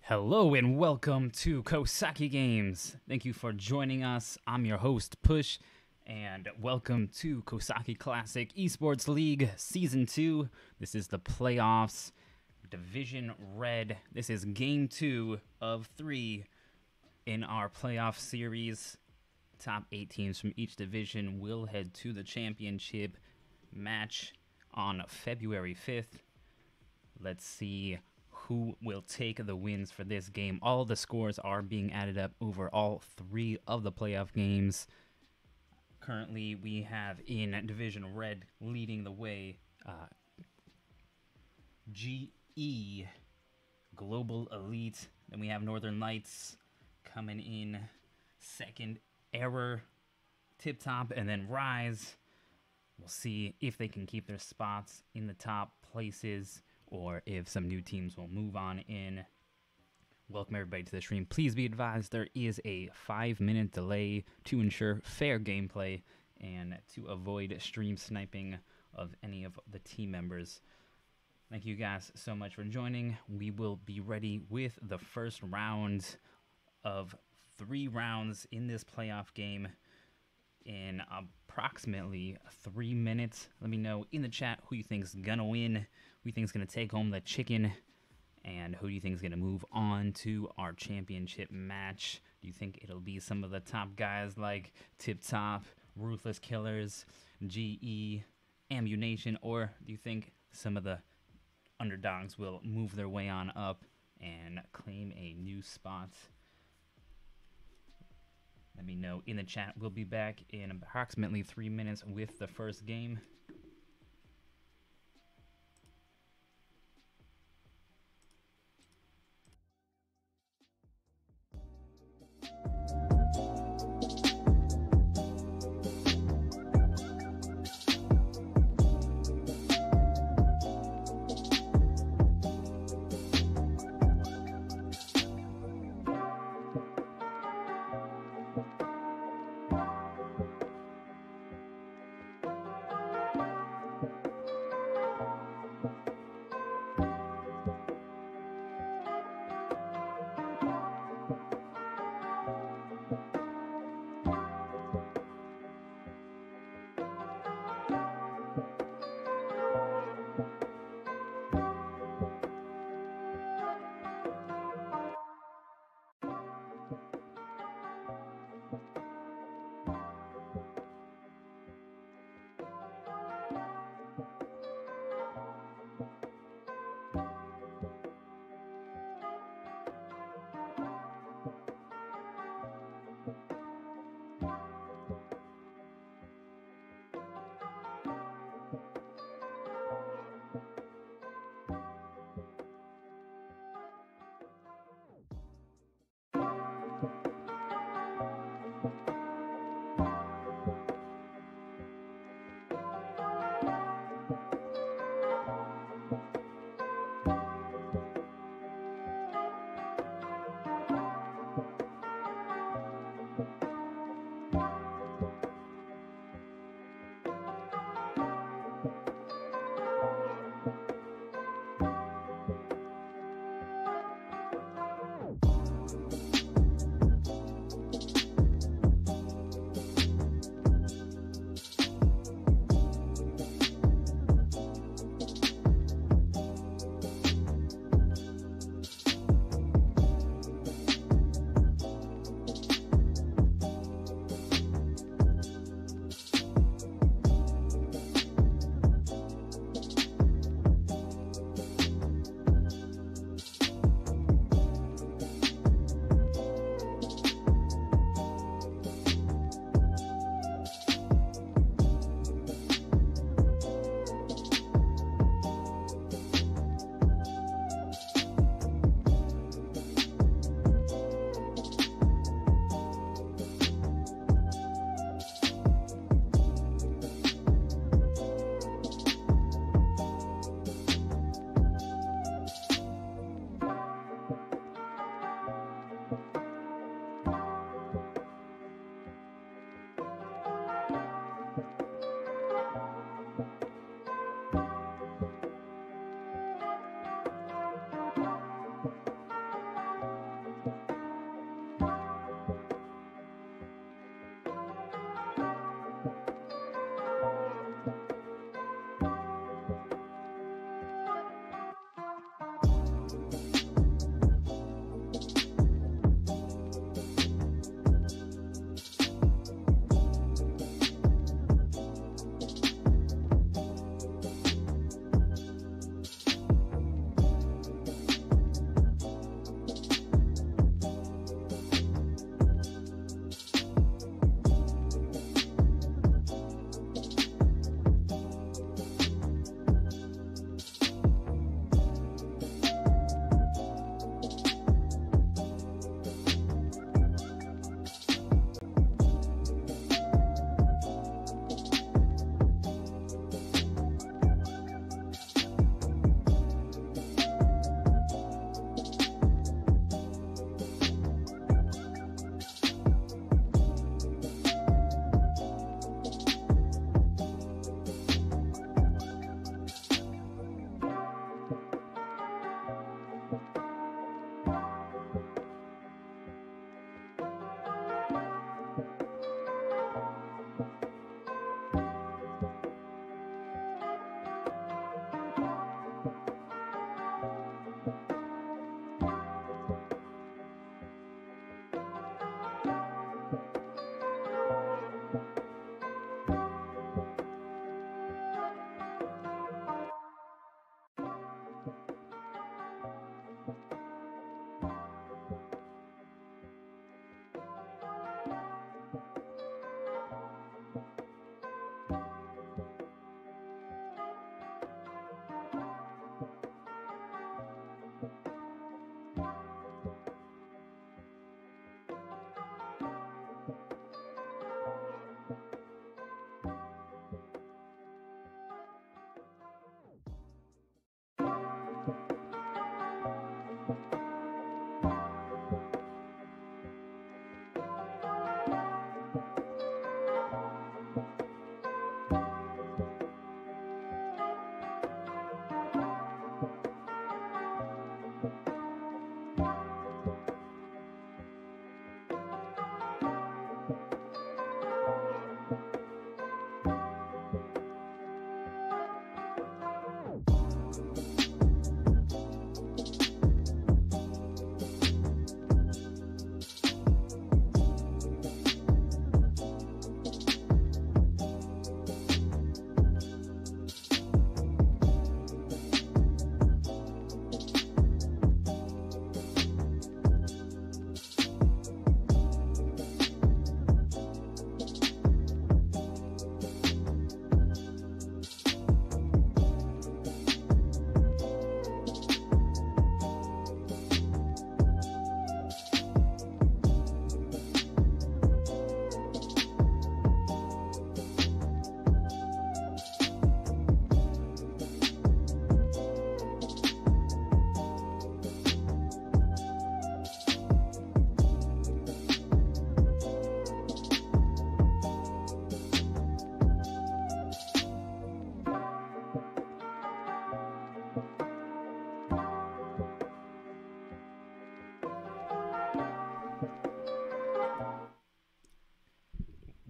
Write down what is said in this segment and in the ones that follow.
Hello and welcome to Cosaki Games. Thank you for joining us. I'm your host, Push, and welcome to Cosaki Classic Esports League Season 2. This is the playoffs, Division Red. This is Game 2 of 3 in our playoff series. Top 8 teams from each division will head to the championship match on February 5th. Let's see who will take the wins for this game. All the scores are being added up over all 3 of the playoff games. Currently, we have in Division Red leading the way GE, Global Elite. Then we have Northern Lights coming in second, Error, TipTop, and then Rise. We'll see if they can keep their spots in the top places or if some new teams will move on in. Welcome everybody to the stream. Please be advised there is a 5-minute delay to ensure fair gameplay and to avoid stream sniping of any of the team members. Thank you guys so much for joining. We will be ready with the first round of 3 rounds in this playoff game in approximately 3 minutes. Let me know in the chat who you think's gonna win, who you think's gonna take home the chicken, and who do you think's gonna move on to our championship match. Do you think it'll be some of the top guys like TipTop, Ruthless Killers, GE, Ammunation, or do you think some of the underdogs will move their way on up and claim a new spot? Let me know in the chat. We'll be back in approximately 3 minutes with the first game.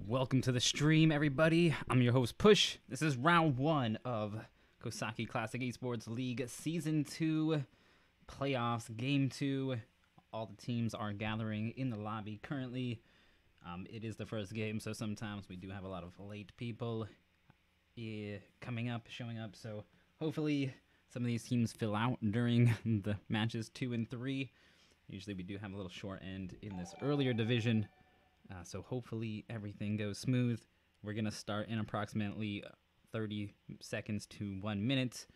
Welcome to the stream, everybody. I'm your host, Push. This is round 1 of Cosaki Classic Esports League Season 2 Playoffs, Game 2. All the teams are gathering in the lobby currently. It is the first game, so sometimes we do have a lot of late people coming up, showing up. So hopefully some of these teams fill out during the matches 2 and 3. Usually we do have a little short end in this earlier division. So hopefully everything goes smooth. We're going to start in approximately 30 seconds to 1 minute,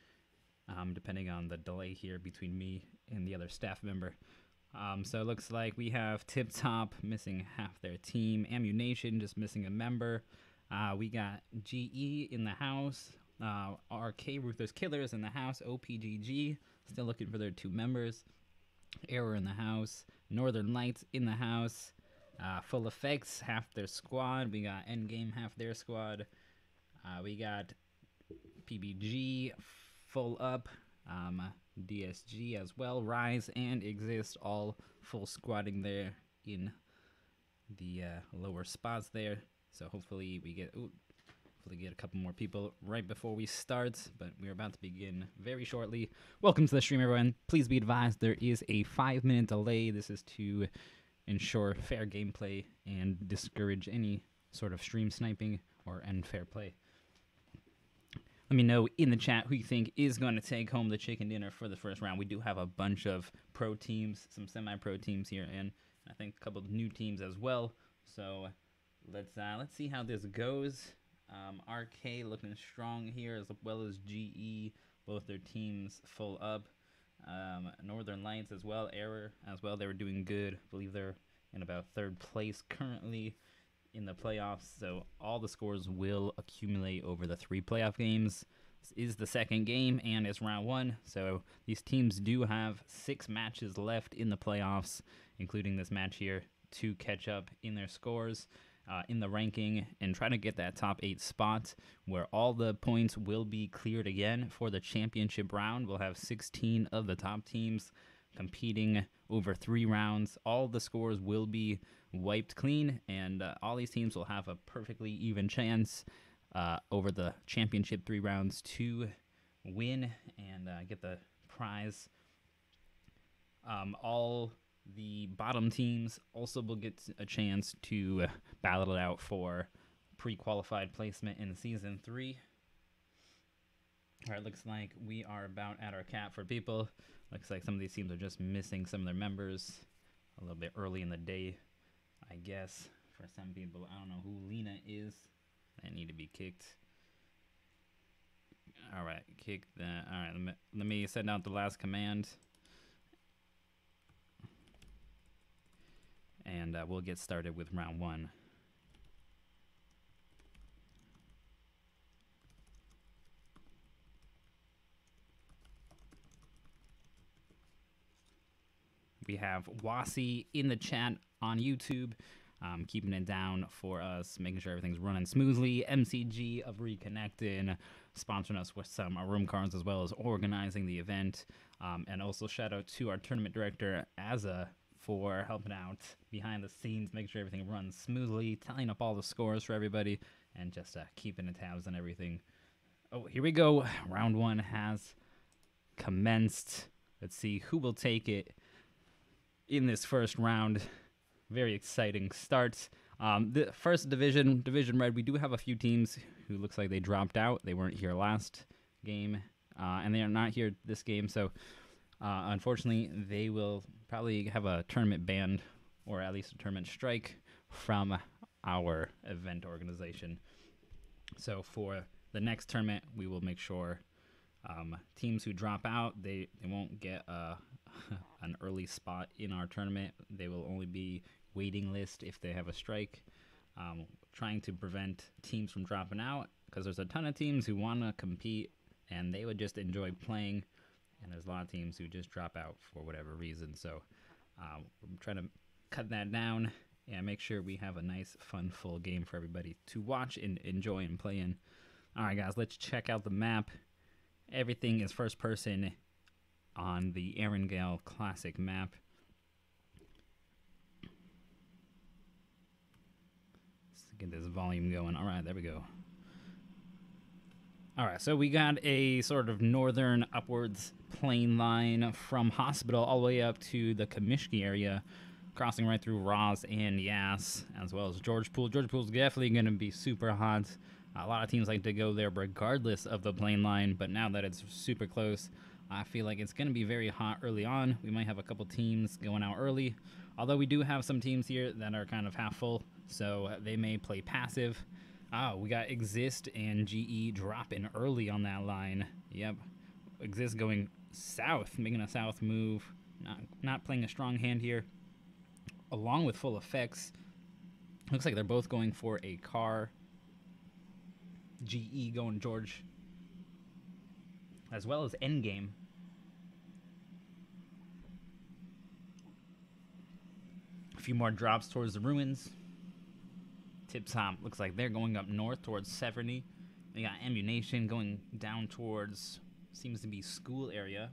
depending on the delay here between me and the other staff member. So it looks like we have TipTop missing half their team. Ammunation just missing a member. We got GE in the house. RK Ruthless Killers in the house. OPGG still looking for their 2 members. Error in the house. Northern Lights in the house. Full Effects, half their squad. We got Engame, half their squad. We got PBG, full up. DSG as well. Rise and Exist, all full squatting there in the lower spots there. So hopefully we get a couple more people right before we start. But we're about to begin very shortly. Welcome to the stream, everyone. Please be advised there is a 5-minute delay. This is to ensure fair gameplay and discourage any sort of stream sniping or unfair play. Let me know in the chat who you think is going to take home the chicken dinner for the first round. We do have a bunch of pro teams, some semi-pro teams here, and I think a couple of new teams as well. So let's see how this goes. RK looking strong here, as well as GE, both their teams full up. Northern Lights as well, Error as well. They were doing good. I believe they're in about 3rd place currently in the playoffs. So all the scores will accumulate over the 3 playoff games. This is the 2nd game and it's round 1. So these teams do have 6 matches left in the playoffs, including this match here, to catch up in their scores, in the ranking, and try to get that top 8 spot where all the points will be cleared again for the championship round. We'll have 16 of the top teams competing over 3 rounds. All the scores will be wiped clean, and all these teams will have a perfectly even chance over the championship 3 rounds to win and get the prize. All the bottom teams also will get a chance to battle it out for pre-qualified placement in Season 3. All right, looks like we are about at our cap for people. Looks like some of these teams are just missing some of their members a little bit early in the day, I guess. For some people, I don't know who Lena is. They need to be kicked. All right, kick that. All right, let me send out the last command. And we'll get started with round 1. We have Wasi in the chat on YouTube, keeping it down for us, making sure everything's running smoothly. MCG of Reconnecting, sponsoring us with some room cards as well as organizing the event. And also shout out to our tournament director, Azza, for helping out behind the scenes, making sure everything runs smoothly, tallying up all the scores for everybody, and just keeping the tabs on everything. Oh, here we go. Round 1 has commenced. Let's see who will take it in this first round. Very exciting start. The first Division Red, we do have a few teams who looks like they dropped out. They weren't here last game, and they are not here this game, so unfortunately, they will probably have a tournament ban, or at least a tournament strike from our event organization. So for the next tournament, we will make sure teams who drop out, they won't get an early spot in our tournament. They will only be waiting list if they have a strike. Trying to prevent teams from dropping out, because there's a ton of teams who want to compete and they would just enjoy playing. And there's a lot of teams who just drop out for whatever reason. So we're trying to cut that down and make sure we have a nice, fun, full game for everybody to watch and enjoy and play in. All right, guys, let's check out the map. Everything is first person on the Erangale Classic map. Get this volume going. All right, there we go. All right, so we got a sort of northern upwards plane line from Hospital all the way up to the Kamishki area, crossing right through Ross and Yass, as well as George Pool. George Pool's definitely going to be super hot. A lot of teams like to go there regardless of the plane line, but now that it's super close, I feel like it's going to be very hot early on. We might have a couple teams going out early, although we do have some teams here that are kind of half full, so they may play passive. Oh, we got Exist and GE dropping early on that line. Yep. Exist going south, making a south move. Not playing a strong hand here. Along with Full Effects. Looks like they're both going for a car. GE going George. As well as Endgame. A few more drops towards the ruins. TipTop looks like they're going up north towards Severny. They got Ammunation going down towards, seems to be school area.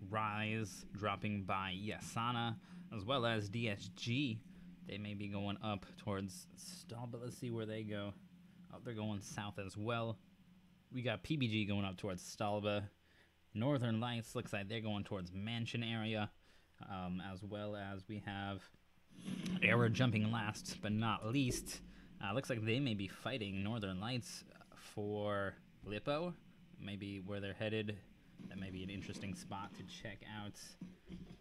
Rise dropping by Yasana, as well as DSG. They may be going up towards Stalba. Let's see where they go. Oh, they're going south as well. We got PBG going up towards Stalba. Northern Lights looks like they're going towards Mansion area, as well as we have Error jumping last but not least. Looks like they may be fighting Northern Lights for Lippo. Maybe where they're headed. That may be an interesting spot to check out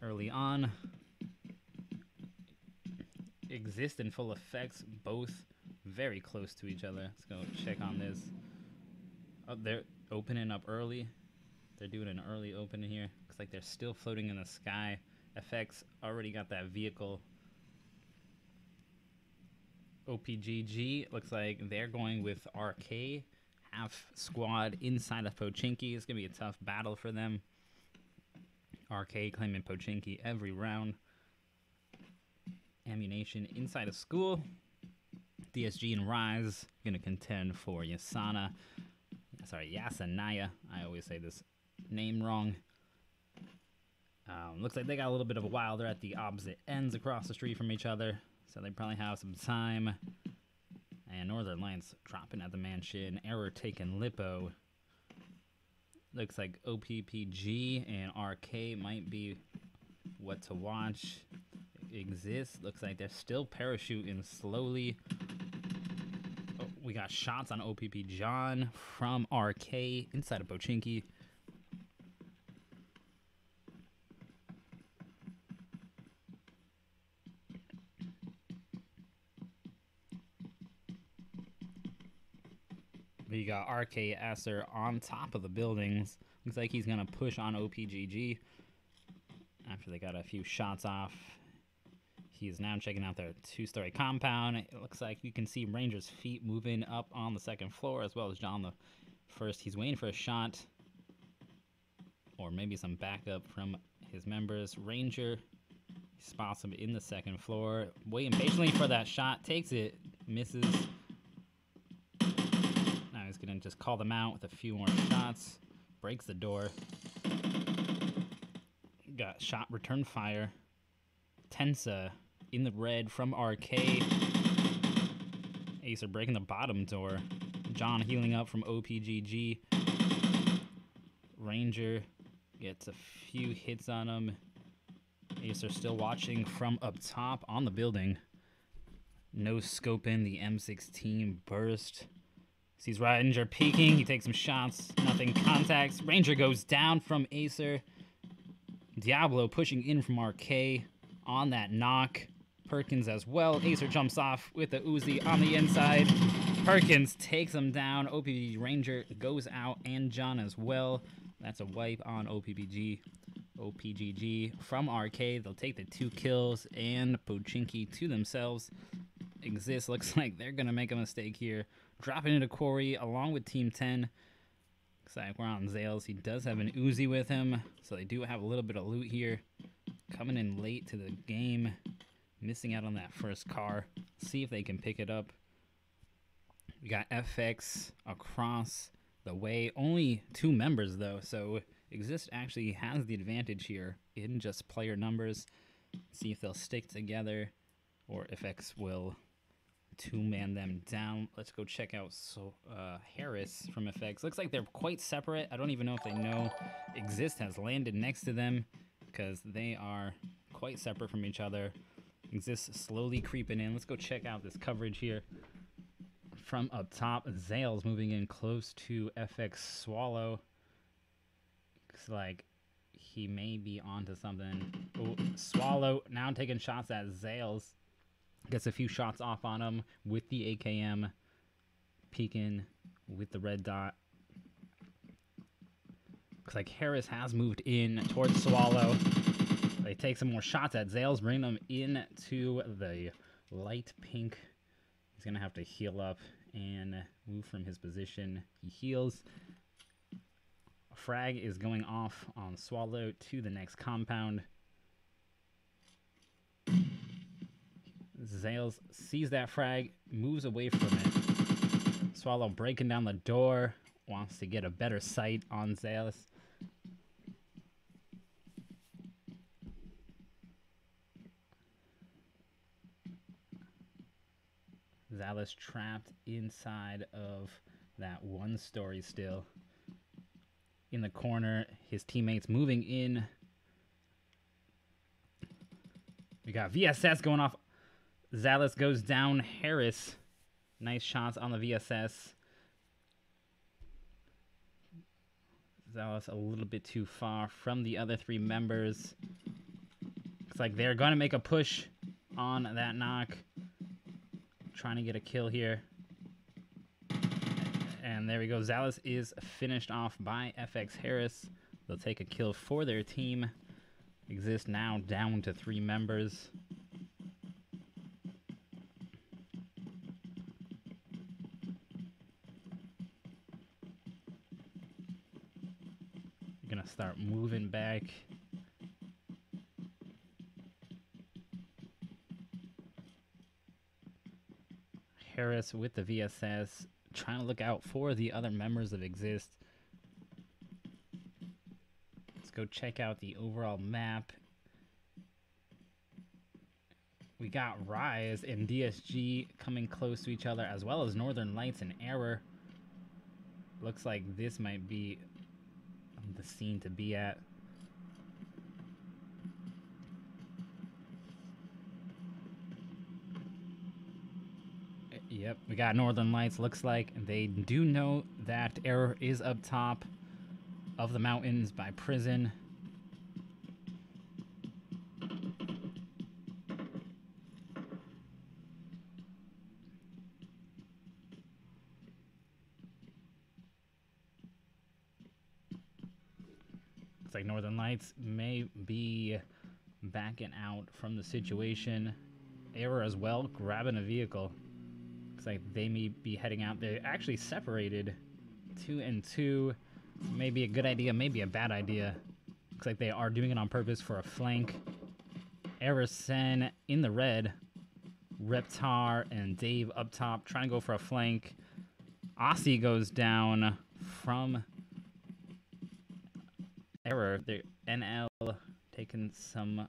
early on. Exist and Full Effects, both very close to each other. Let's go check on this. Oh, they're opening up early. They're doing an early open here. Looks like they're still floating in the sky. FX already got that vehicle. OPGG looks like they're going with RK. Half squad inside of Pochinki. It's going to be a tough battle for them. RK claiming Pochinki every round. Ammunation inside of school. DSG and Rise going to contend for Yasanaya. I always say this name wrong. Looks like they got a little bit of a while. They're at the opposite ends across the street from each other, so they probably have some time. And Northern Lights dropping at the mansion. Error taking Lippo. Looks like OPPG and RK might be what to watch. Exists. Looks like they're still parachuting slowly. Oh, we got shots on OPP John from RK inside of Pochinki. We got RK Esser on top of the buildings. Looks like he's going to push on OPGG after they got a few shots off. He is now checking out their two-story compound. It looks like you can see Ranger's feet moving up on the second floor, as well as John the first. He's waiting for a shot, or maybe some backup from his members. Ranger spots him in the second floor, waiting patiently for that shot. Takes it, misses. Now he's going to just call them out with a few more shots. Breaks the door. Got shot, return fire. Tensa in the red from RK. Acer breaking the bottom door. John healing up from OPGG. Ranger gets a few hits on him. Acer still watching from up top on the building. No scoping the M16 burst. Sees Ranger peeking. He takes some shots. Nothing contacts. Ranger goes down from Acer. Diablo pushing in from RK on that knock. Perkins as well. Acer jumps off with the Uzi on the inside. Perkins takes him down. OPPG Ranger goes out, and John as well. That's a wipe on OPPG. OPGG from RK. They'll take the 2 kills and Pochinki to themselves. Exist looks like they're going to make a mistake here. Dropping into Quarry along with Team 10. Looks like we're on Zales. He does have an Uzi with him, so they do have a little bit of loot here. Coming in late to the game. Missing out on that first car. See if they can pick it up. We got FX across the way. Only 2 members, though, so Exist actually has the advantage here in just player numbers. See if they'll stick together or if X will two-man them down. Let's go check out Harris from FX. Looks like they're quite separate. I don't even know if they know Exist has landed next to them because they are quite separate from each other. Exist slowly creeping in. Let's go check out this coverage here. From up top, Zales moving in close to FX Swallow. Looks like he may be onto something. Oh, Swallow now taking shots at Zales. Gets a few shots off on him with the AKM. Peeking with the red dot. Looks like Harris has moved in towards Swallow. They take some more shots at Zales, bring them into the light pink. He's going to have to heal up and move from his position. He heals. A frag is going off on Swallow to the next compound. Zales sees that frag, moves away from it. Swallow breaking down the door, wants to get a better sight on Zales. Zales trapped inside of that one story still. In the corner, his teammates moving in. We got VSS going off. Zales goes down Harris. Nice shots on the VSS. Zales a little bit too far from the other three members. Looks like they're going to make a push on that knock. Trying to get a kill here. And there we go. Zales is finished off by FX Harris. They'll take a kill for their team. Exist now down to 3 members. Gonna start moving back. Harris with the VSS, trying to look out for the other members of Exist. Let's go check out the overall map. We got Rise and DSG coming close to each other, as well as Northern Lights and Error. Looks like this might be the scene to be at. Yep, we got Northern Lights. Looks like they do know that Error is up top of the mountains by Prison. Looks like Northern Lights may be backing out from the situation. Error as well, grabbing a vehicle. Looks like they may be heading out. They're actually separated 2 and 2. Maybe a good idea, maybe a bad idea. Looks like they are doing it on purpose for a flank. Erison in the red. Reptar and Dave up top trying to go for a flank. Aussie goes down from Error. The NL taking some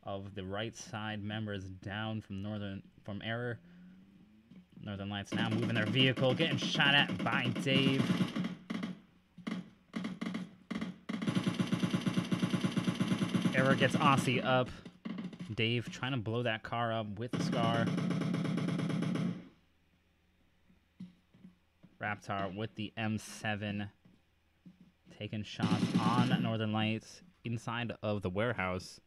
of the right side members down from Error. Northern Lights now moving their vehicle, getting shot at by Dave. Error gets Aussie up. Dave trying to blow that car up with the Scar. Raptar with the M7 taking shots on Northern Lights inside of the warehouse.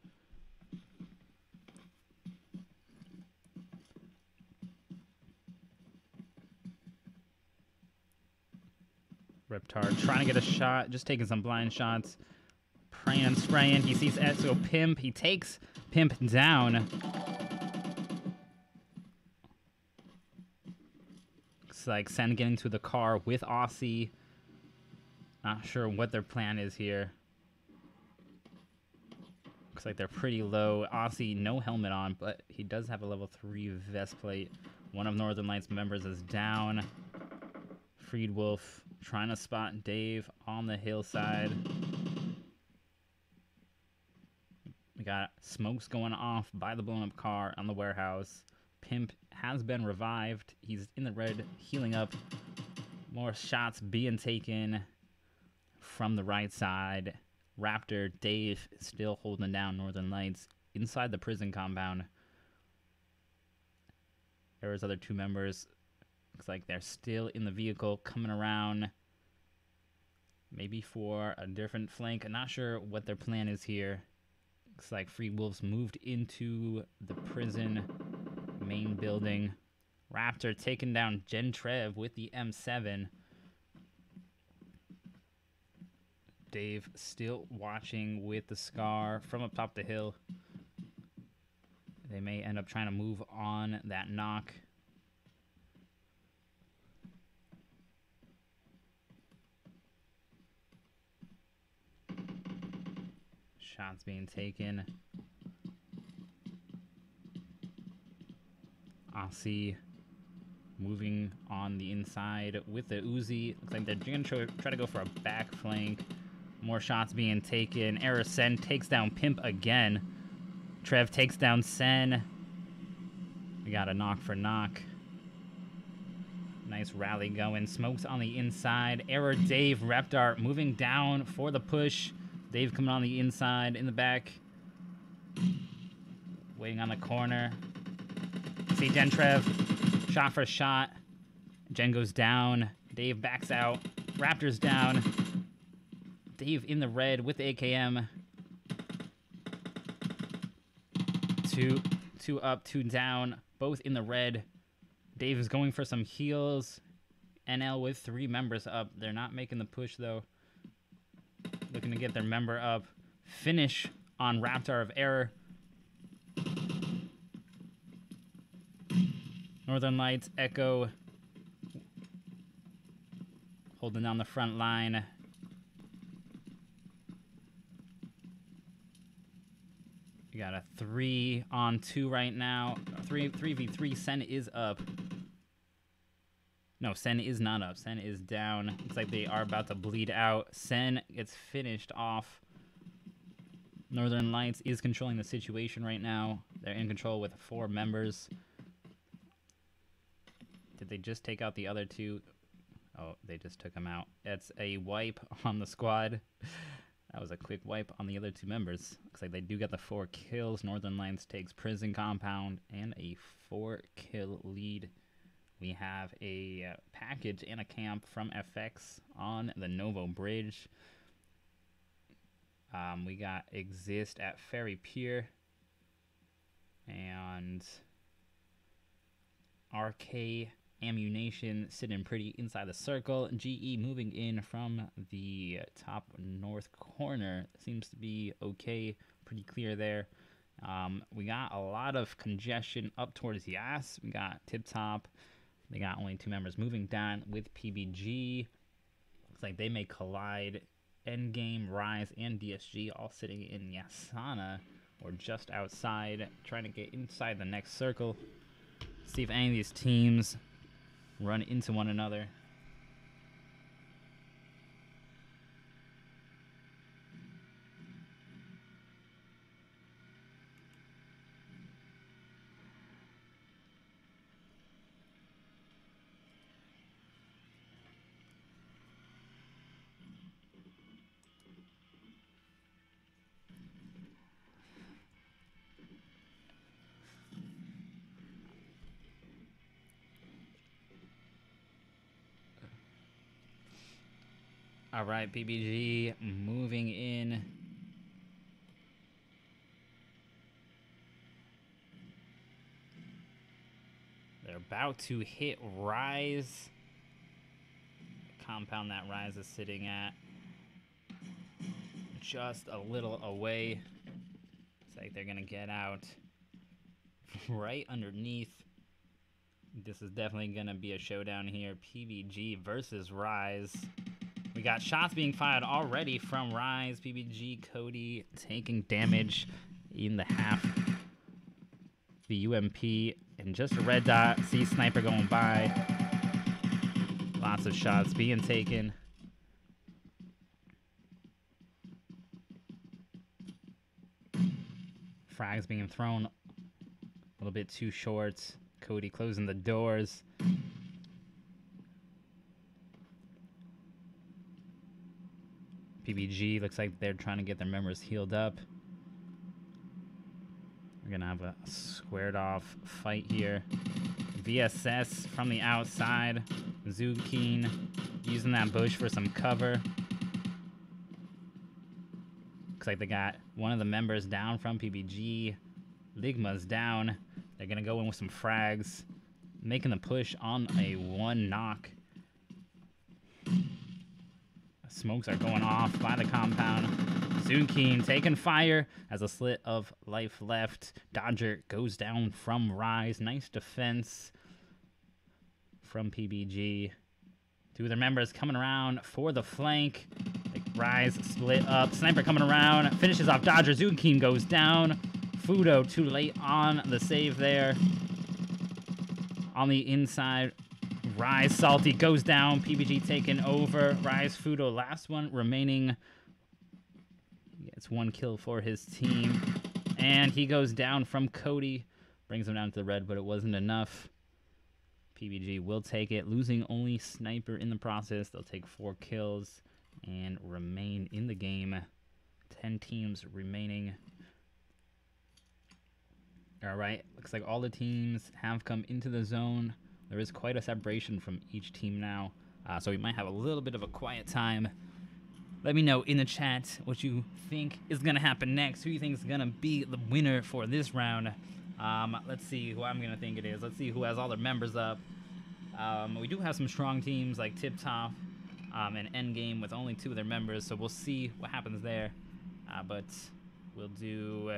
Reptar trying to get a shot, just taking some blind shots. Praying and spraying. He sees Etsuo Pimp. He takes Pimp down. Looks like Sen getting to the car with Aussie. Not sure what their plan is here. Looks like they're pretty low. Aussie, no helmet on, but he does have a level 3 vest plate. One of Northern Lights members is down. Freed Wolf trying to spot Dave on the hillside. We got smokes going off by the blown up car on the warehouse. Pimp has been revived. He's in the red, healing up. More shots being taken from the right side. Raptor, Dave still holding down Northern Lights inside the prison compound. There's other two members. Looks like they're still in the vehicle, coming around. Maybe for a different flank. I'm not sure what their plan is here. Looks like Free Wolves moved into the prison main building. Raptor taking down Gen Trev with the M7. Dave still watching with the Scar from up top the hill. They may end up trying to move on that knock. Shots being taken. Aussie moving on the inside with the Uzi. Looks like they're going to try to go for a back flank. More shots being taken. Error Sen takes down Pimp again. Trev takes down Sen. We got a knock for knock. Nice rally going. Smokes on the inside. Error Dave. Repdart moving down for the push. Dave coming on the inside, in the back. Waiting on the corner. See Gen Trev. Shot for shot. Gen goes down. Dave backs out. Raptor's down. Dave in the red with the AKM. Two up, two down. Both in the red. Dave is going for some heals. NL with 3 members up. They're not making the push, though. Looking to get their member up. Finish on Raptor of Error. Northern Lights, Echo. Holding down the front line. We got a 3-on-2 right now. 3v3. Sen is up. No, Sen is not up. Sen is down. Looks like they are about to bleed out. Sen gets finished off. Northern Lights is controlling the situation right now. They're in control with 4 members. Did they just take out the other 2? Oh, they just took them out. That's a wipe on the squad. That was a quick wipe on the other 2 members. Looks like they do get the 4 kills. Northern Lights takes prison compound and a 4-kill lead. We have a package and a camp from FX on the Novo Bridge. We got Exist at Ferry Pier. And RK Ammunation sitting pretty inside the circle. GE moving in from the top north corner. Seems to be okay. Pretty clear there. We got a lot of congestion up towards Yas. We got TipTop. They got only 2 members moving down with PBG. Looks like they may collide. Endgame, Rise, and DSG all sitting in Yasana or just outside, trying to get inside the next circle. See if any of these teams run into one another. All right, PBG moving in. They're about to hit Rise. The compound that Rise is sitting at. Just a little away. It's like they're going to get out right underneath. This is definitely going to be a showdown here. PBG versus Rise. We got shots being fired already from Rise. PBG, Cody taking damage in the half. The UMP and just a red dot. See Sniper going by. Lots of shots being taken. Frags being thrown a little bit too short. Cody closing the doors. PUBG looks like they're trying to get their members healed up. We're gonna have a squared off fight here. VSS from the outside. Zukeen using that bush for some cover. Looks like they got one of the members down from PUBG. Ligma's down. They're gonna go in with some frags, making the push on a 1 knock. Smokes are going off by the compound. Zukeen taking fire as a slit of life left. Dodger goes down from Rise. Nice defense from PUBG. Two of their members coming around for the flank. Rise split up. Sniper coming around. Finishes off Dodger. Zukeen goes down. Fudo too late on the save there. On the inside, Rise Salty goes down. PUBG taken over. Rise Fudo, last one remaining. He gets 1 kill for his team. And he goes down from Cody. Brings him down to the red, but it wasn't enough. PUBG will take it, losing only Sniper in the process. They'll take 4 kills and remain in the game. 10 teams remaining. All right, looks like all the teams have come into the zone. There is quite a separation from each team now, so we might have a little bit of a quiet time. Let me know in the chat what you think is going to happen next. Who you think is going to be the winner for this round. Let's see who I'm going to think it is. Let's see who has all their members up. We do have some strong teams like TipTop and Engame with only 2 of their members, so we'll see what happens there. But we'll do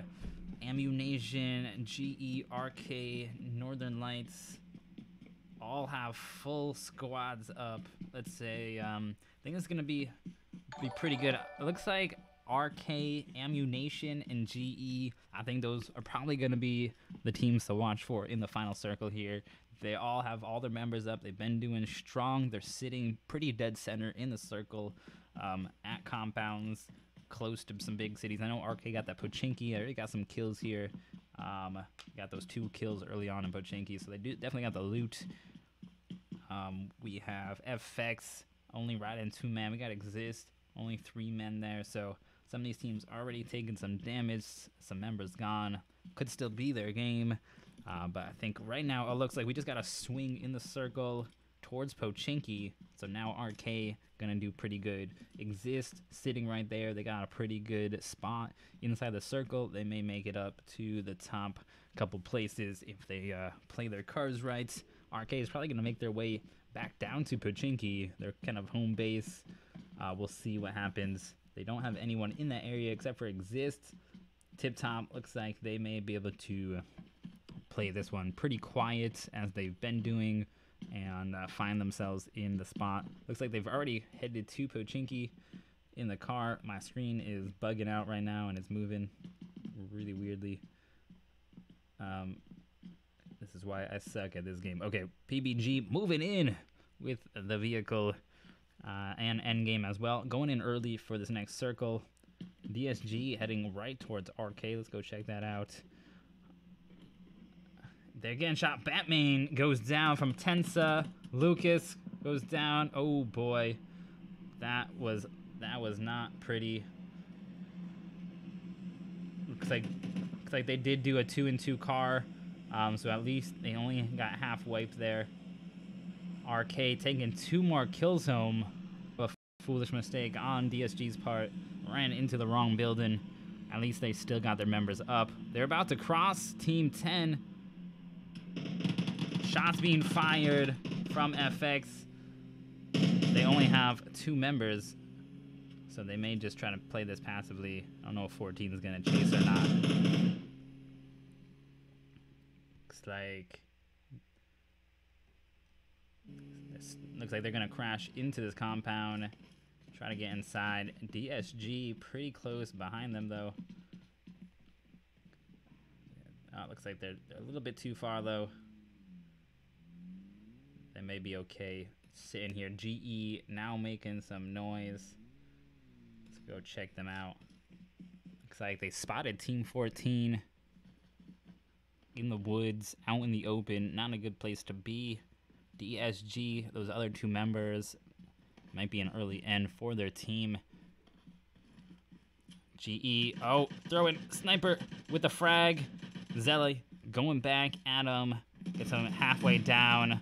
Ammunation, GE, RK, Northern Lights. All have full squads up. Let's say, I think it's going to be pretty good. It looks like RK, Ammunation, and GE. I think those are probably going to be the teams to watch for in the final circle here. They all have all their members up. They've been doing strong. They're sitting pretty dead center in the circle at compounds close to some big cities. I know RK got that Pochinki. I already got some kills here. Got those 2 kills early on in Pochinki, so they definitely got the loot. We have FX, only riding 2 men. We got Exist, only 3 men there. So some of these teams already taking some damage. Some members gone. Could still be their game. But I think right now it looks like we just got to swing in the circle towards Pochinki. So now RK gonna do pretty good. Exist sitting right there. They got a pretty good spot inside the circle. They may make it up to the top couple places if they play their cards right. RK is probably gonna make their way back down to Pochinki, their kind of home base. We'll see what happens. They don't have anyone in that area except for Exist. TipTop looks like they may be able to play this one pretty quiet as they've been doing and find themselves in the spot. Looks like they've already headed to Pochinki in the car. My screen is bugging out right now and it's moving really weirdly. This is why I suck at this game. Okay, PUBG moving in with the vehicle and Endgame as well. Going in early for this next circle. DSG heading right towards RK. Let's go check that out. They're getting shot. Batman goes down from Tensa. Lucas goes down. Oh boy, that was not pretty. Looks like they did do a 2-in-2 car, so at least they only got half wiped there. RK taking 2 more kills home. A foolish mistake on DSG's part. Ran into the wrong building. At least they still got their members up. They're about to cross Team 10. Shots being fired from FX. They only have 2 members, so they may just try to play this passively. I don't know if 14 is going to chase or not. Looks like they're going to crash into this compound, try to get inside. DSG pretty close behind them, though. Looks like they're a little bit too far, though. They may be okay sitting here. GE now making some noise. Let's go check them out. Looks like they spotted Team 14. in the woods, out in the open. Not a good place to be. DSG, those other 2 members, might be an early end for their team. GE, oh, throwing sniper with the frag. Zelly going back at him. Gets him halfway down.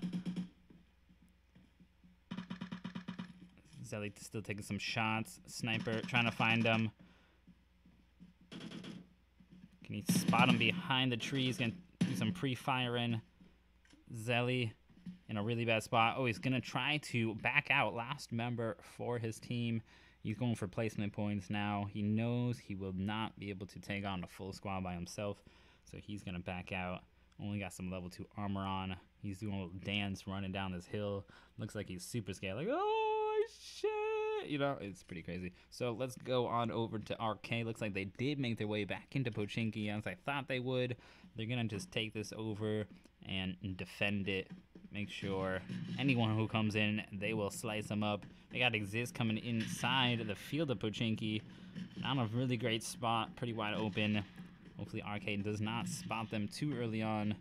Zelly still taking some shots. Sniper trying to find him. Can he spot him behind the trees? Gonna do some pre-firing. Zelly in a really bad spot. Oh, he's gonna try to back out. Last member for his team. He's going for placement points now. He knows he will not be able to take on a full squad by himself, so he's gonna back out. Only got some level 2 armor on. He's doing a little dance running down this hill. Looks like he's super scared. Like, oh shit, you know, it's pretty crazy. So let's go on over to RK. Looks like they did make their way back into Pochinki as I thought they would. They're gonna just take this over and defend it. Make sure anyone who comes in, they will slice them up. They got Exist coming inside the field of Pochinki. Not a really great spot, pretty wide open. Hopefully Arcade does not spot them too early on,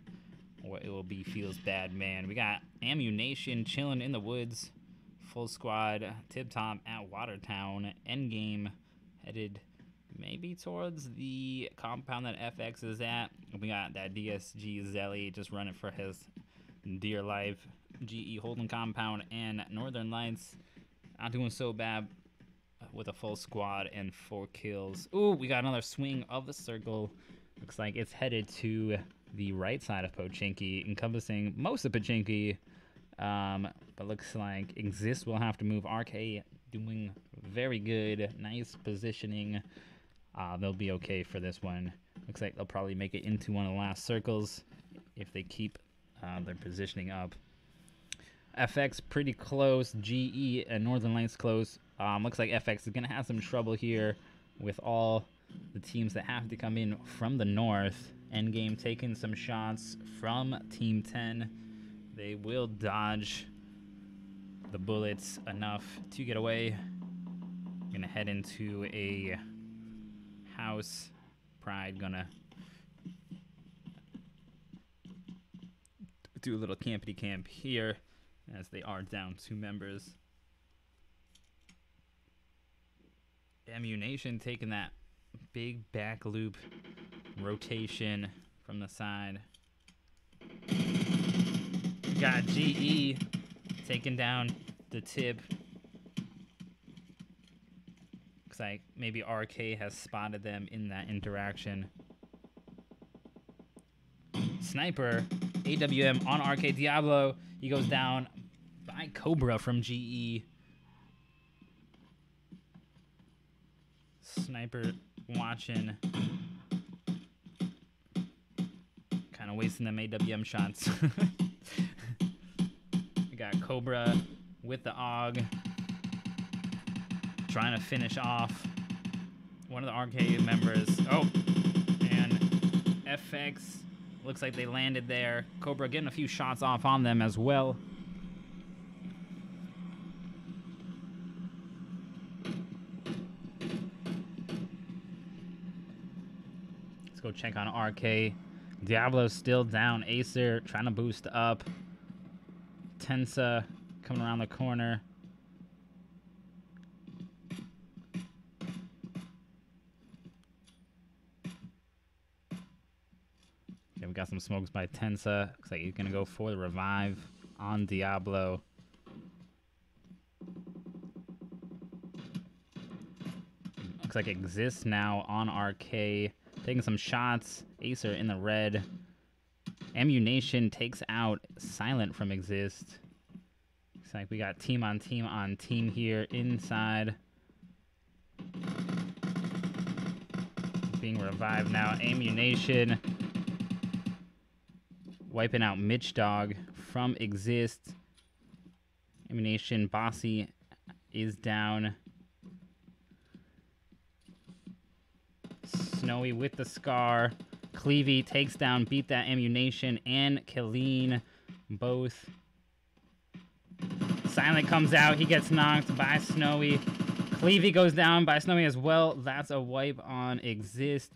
or it will be Feels Bad Man. We got Ammunation chilling in the woods. Full squad, TipTop at Watertown. Endgame headed maybe towards the compound that FX is at. We got that DSG Zelly just running for his dear life. GE holding compound, and Northern Lights not doing so bad with a full squad and 4 kills. Ooh, we got another swing of the circle. Looks like it's headed to the right side of Pochinki, encompassing most of Pochinki. But looks like Exist will have to move. RK doing very good. Nice positioning. They'll be okay for this one. Looks like they'll probably make it into one of the last circles if they keep their positioning up. FX pretty close. GE and Northern Lights close. Looks like FX is going to have some trouble here with all the teams that have to come in from the north. Endgame taking some shots from Team 10. They will dodge the bullets enough to get away. Going to head into a house. Pride gonna do a little campity camp here as they are down 2 members. Ammunation taking that big back loop rotation from the side. Got GE taking down the tip. Looks like maybe RK has spotted them in that interaction. Sniper, AWM on RK Diablo. He goes down by Cobra from GE. Sniper watching. Kind of wasting them AWM shots. We got Cobra with the AUG. Trying to finish off one of the arcade members. Oh, and FX looks like they landed there. Cobra getting a few shots off on them as well. Let's go check on RK. Diablo's still down. Acer trying to boost up. Tensa coming around the corner. Okay, we got some smokes by Tensa. Looks like he's going to go for the revive on Diablo. Looks like Exists now on RK. Taking some shots. Acer in the red. Ammunation takes out Silent from Exist. Looks like we got team on team here inside. Being revived now. Ammunation wiping out Mitch Dog from Exist. Ammunation Bossy is down. Snowy with the scar. Cleavy takes down Beat That Ammunation and Killeen both. Silent comes out. He gets knocked by Snowy. Cleavy goes down by Snowy as well. That's a wipe on Exist.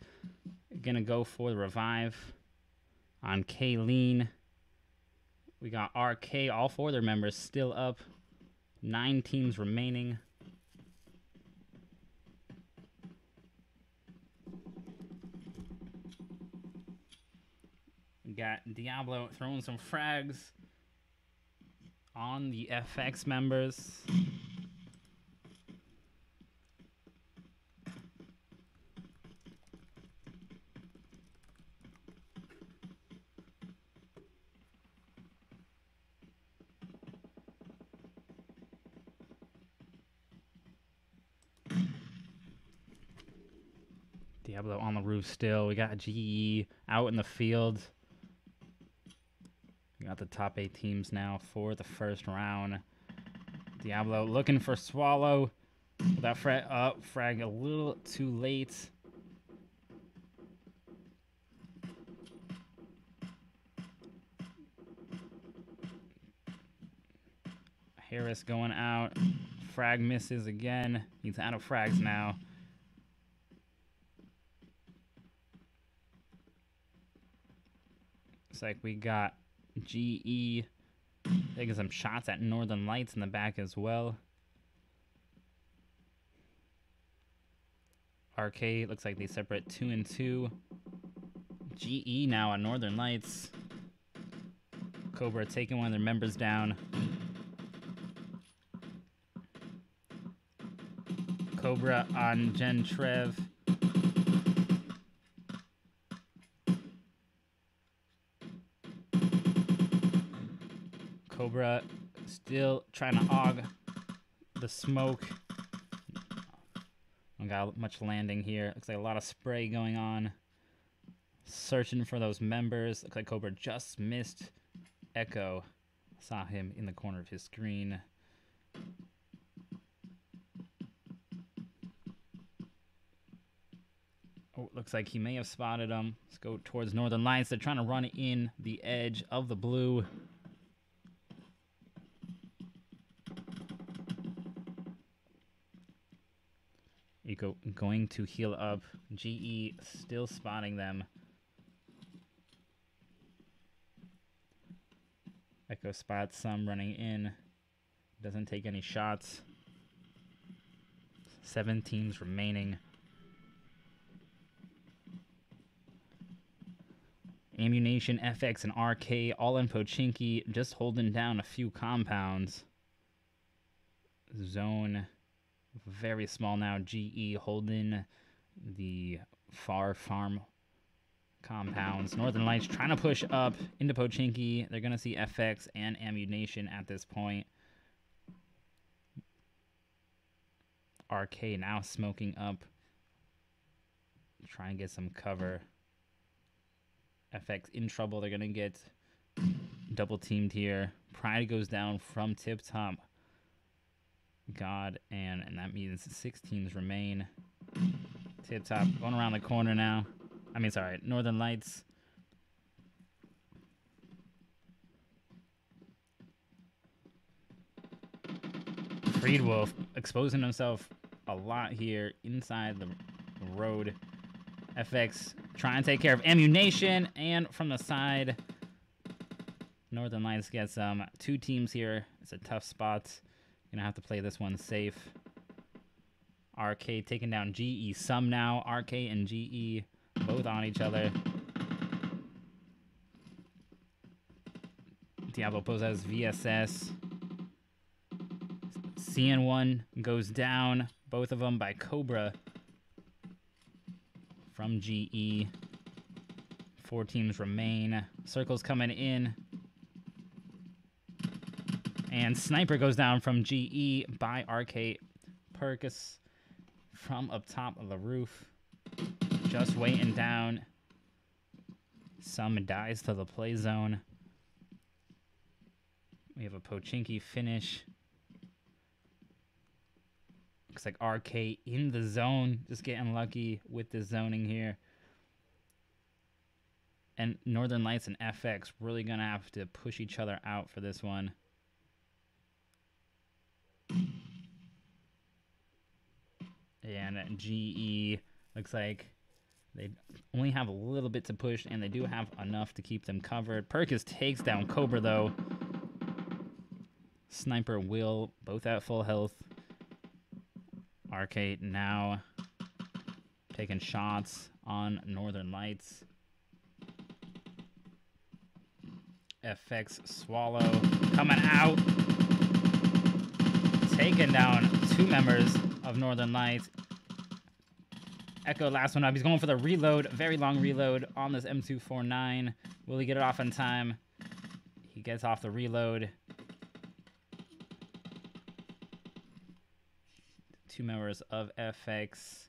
Gonna go for the revive. on Kayleen. We got RK, all 4 of their members still up. 9 teams remaining. We got Diablo throwing some frags on the FX members. Diablo on the roof still. We got GE out in the field. We got the top 8 teams now for the first round. Diablo looking for Swallow. That frag a little too late. Harris going out. Frag misses again. He's out of frags now. Looks like we got GE taking some shots at Northern Lights in the back as well. RK looks like they separate 2 and 2. GE now on Northern Lights. Cobra taking one of their members down. Cobra on Gen Trev. Cobra still trying to og the smoke. Don't got much landing here. Looks like a lot of spray going on. Searching for those members. Looks like Cobra just missed Echo. Saw him in the corner of his screen. Oh, looks like he may have spotted him. Let's go towards Northern Lights. They're trying to run in the edge of the blue. Eco going to heal up. GE still spotting them. Echo spots some running in. Doesn't take any shots. 7 teams remaining. Ammunation, FX, and RK all in Pochinki, just holding down a few compounds. Zone very small now. GE holding the far farm compounds. Northern Lights trying to push up into Pochinki. They're going to see FX and Ammunation at this point. RK now smoking up. Trying to get some cover. FX in trouble. They're going to get double teamed here. Pride goes down from TipTop. God, and that means 6 teams remain. TipTop going around the corner now. I mean, sorry, Northern Lights. Freedwolf exposing himself a lot here inside the road. FX trying to take care of Ammunation, and from the side, Northern Lights gets 2 teams here. It's a tough spot. Gonna have to play this one safe. RK taking down GE some now. RK and GE both on each other. Diablo poses VSS. CN1 goes down. Both of them by Cobra from GE. 4 teams remain. Circle's coming in. And Sniper goes down from GE by RK Perkus from up top of the roof. Just waiting down. Some dies to the play zone. We have a Pochinki finish. Looks like RK in the zone. Just getting lucky with the zoning here. And Northern Lights and FX really going to have to push each other out for this one. And GE looks like They only have a little bit to push, and they do have enough to keep them covered. Perkis takes down Cobra, though. Sniper Will, both at full health. Arcade now taking shots on Northern Lights. FX Swallow coming out. Taking down 2 members of Northern Lights. Echo, last one up. He's going for the reload. Very long reload on this M249. Will he get it off in time? He gets off the reload. 2 members of FX.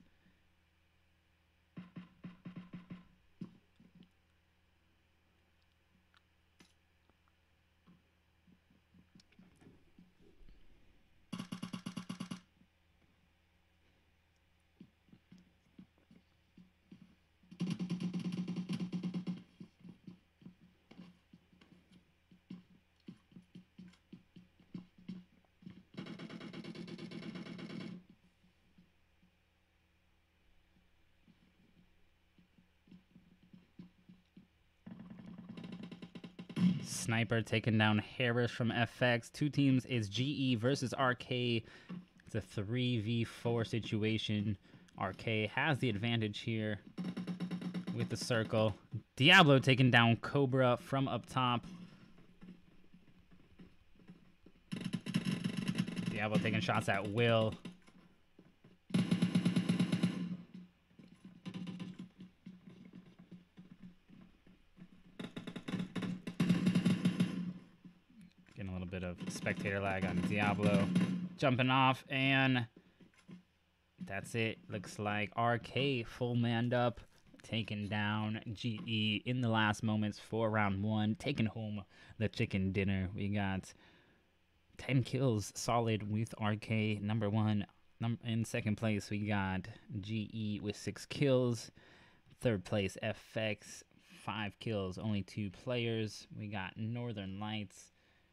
Sniper taking down Harris from FX. 2 teams is GE versus RK. It's a 3v4 situation. RK has the advantage here with the circle. Diablo taking down Cobra from up top. Diablo taking shots at Will. Bit of spectator lag on Diablo. Jumping off, and that's it. Looks like RK full manned up, taking down GE in the last moments for round 1, taking home the chicken dinner. We got 10 kills solid with RK, number 1. In second place, we got GE with 6 kills. Third place, FX, 5 kills, only 2 players. We got Northern Lights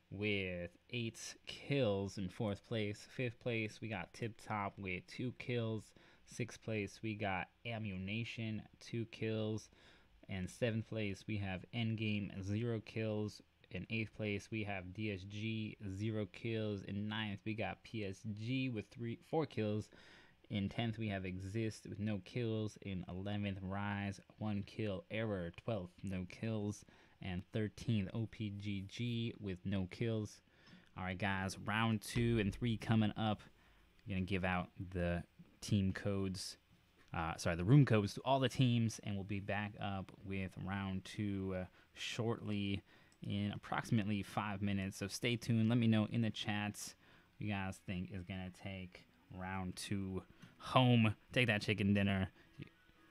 with 8 kills in 4th place. 5th place, we got TipTop with 2 kills. 6th place, we got Ammunation, 2 kills. And 7th place, we have Engame, 0 kills. In 8th place, we have DSG, 0 kills. In 9th, we got PSG with 4 kills. In 10th, we have Exist with no kills. In 11th, Rise, 1 kill. Error, 12th, no kills. And 13th, OPGG with no kills. All right, guys, round 2 and 3 coming up. I'm going to give out the team codes, the room codes to all the teams, and we'll be back up with round 2 shortly in approximately 5 minutes. So stay tuned. Let me know in the chats what you guys think is going to take round 2 home. Take that chicken dinner.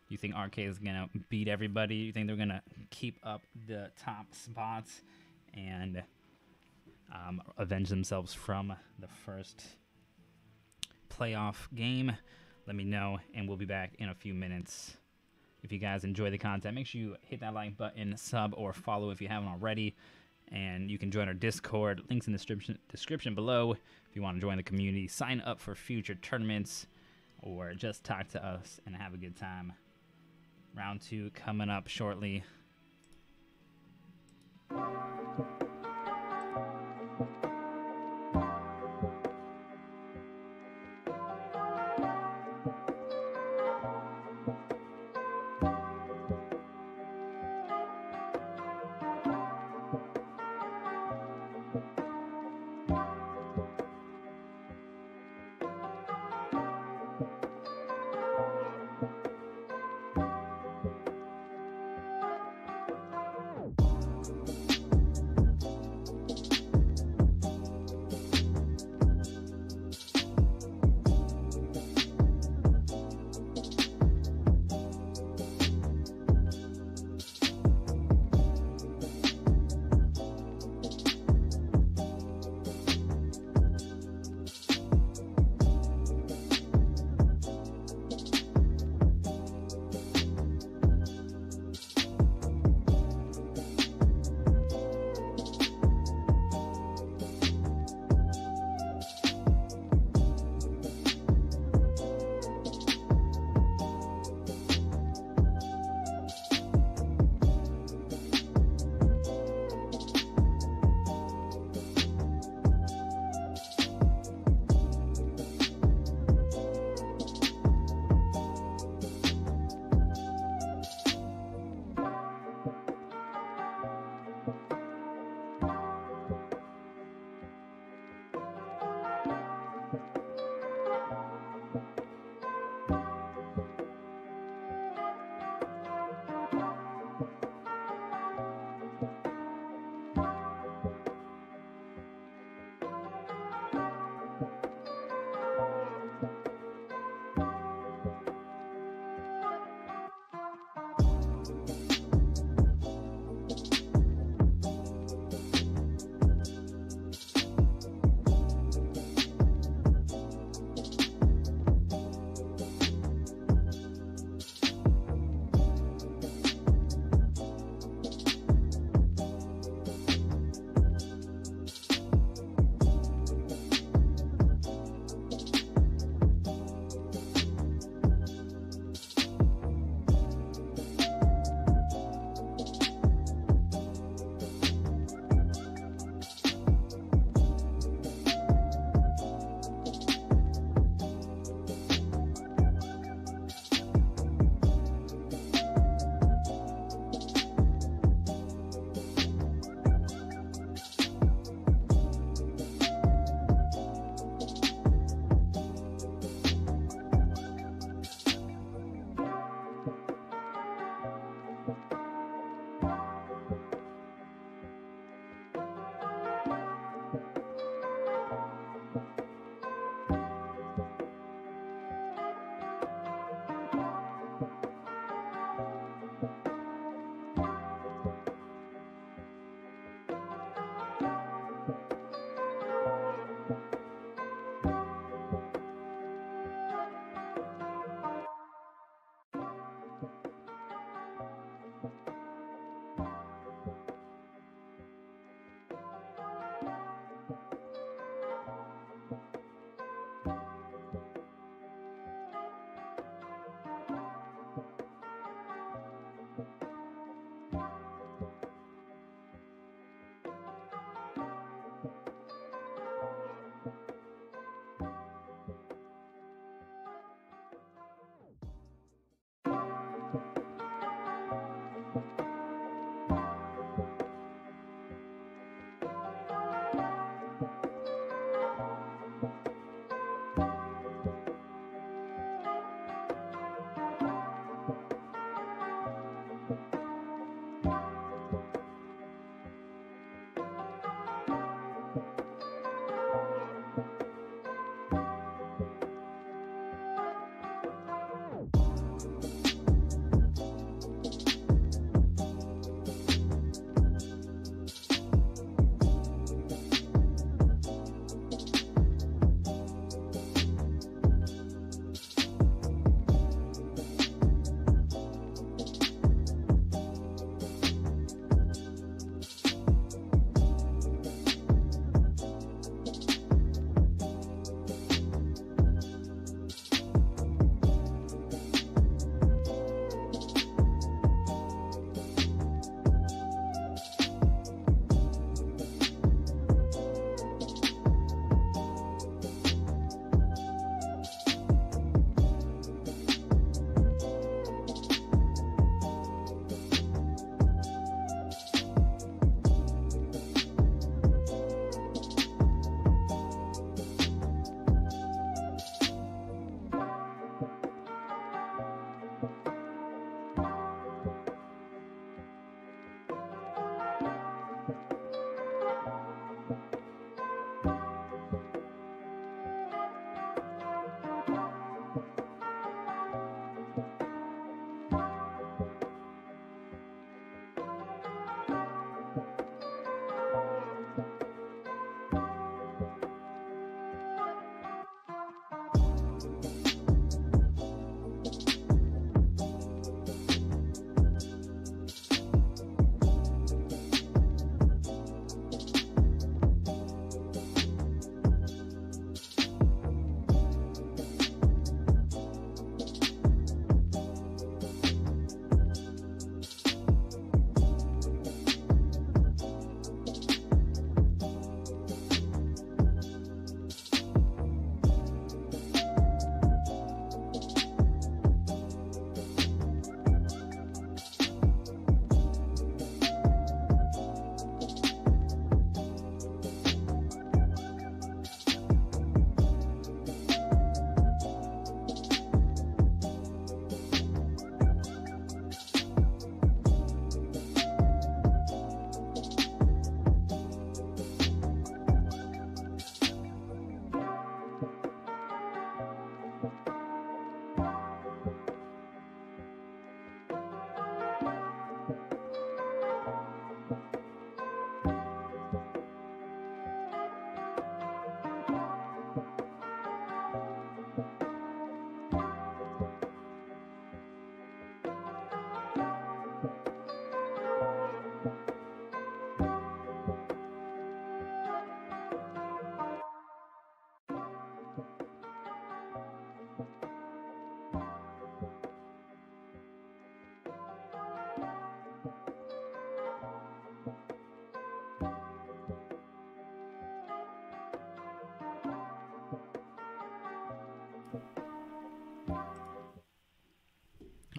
You think RK is going to beat everybody? You think they're going to keep up the top spots and avenge themselves from the first playoff game? Let me know, and we'll be back in a few minutes. If you guys enjoy the content, make sure you hit that like button, sub, or follow if you haven't already. And you can join our Discord. Links in the description below if you want to join the community. Sign up for future tournaments or just talk to us and have a good time. Round 2 coming up shortly.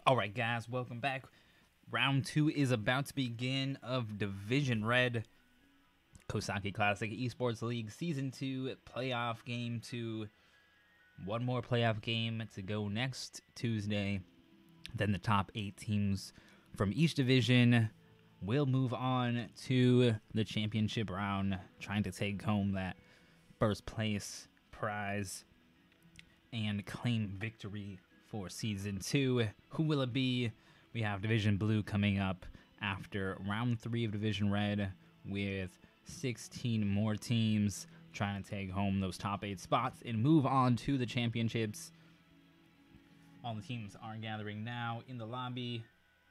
Alright guys, welcome back. Round 2 is about to begin of Division Red Cosaki Classic Esports League Season 2 Playoff Game 2. One more playoff game to go next Tuesday. Then the top 8 teams from each division will move on to the championship round, trying to take home that first place prize and claim victory for Season 2. Who will it be? We have Division Blue coming up after Round 3 of Division Red with 16 more teams trying to take home those top 8 spots and move on to the championships. All the teams are gathering now in the lobby.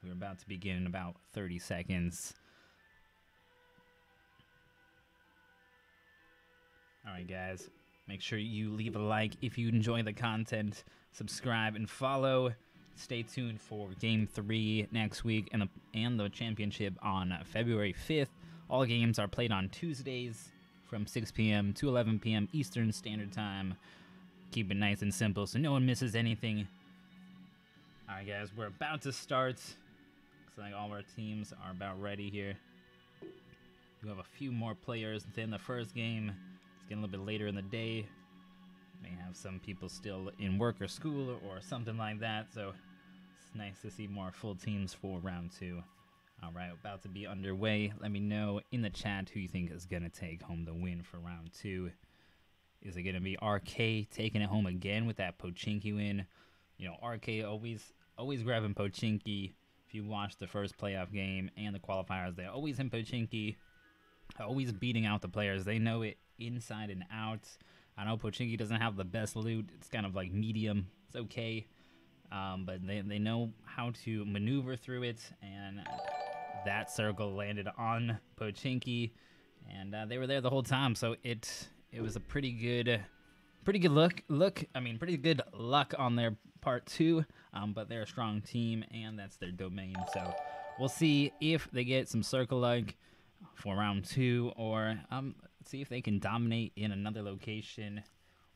We're about to begin in about 30 seconds. Alright guys, make sure you leave a like if you enjoy the content. Subscribe and follow. Stay tuned for Game 3 next week and the championship on February 5th. All games are played on Tuesdays from 6 p.m. to 11 p.m. Eastern Standard Time. Keep it nice and simple so no one misses anything. Alright guys, we're about to start. Looks like all of our teams are about ready here. We have a few more players than the first game. It's getting a little bit later in the day. May have some people still in work or school or something like that, so it's nice to see more full teams for round 2. Alright, about to be underway. Let me know in the chat who you think is going to take home the win for round 2. Is it going to be RK taking it home again with that Pochinki win? You know, RK always grabbing Pochinki. If you watch the first playoff game and the qualifiers, they're always in Pochinki, always beating out the players. They know it inside and out. I know Pochinki doesn't have the best loot. It's kind of like medium. It's okay. But they know how to maneuver through it. And that circle landed on Pochinki. And they were there the whole time. So it was a pretty good luck on their part too. But they're a strong team and that's their domain. So we'll see if they get some circle luck for round 2 or see if they can dominate in another location,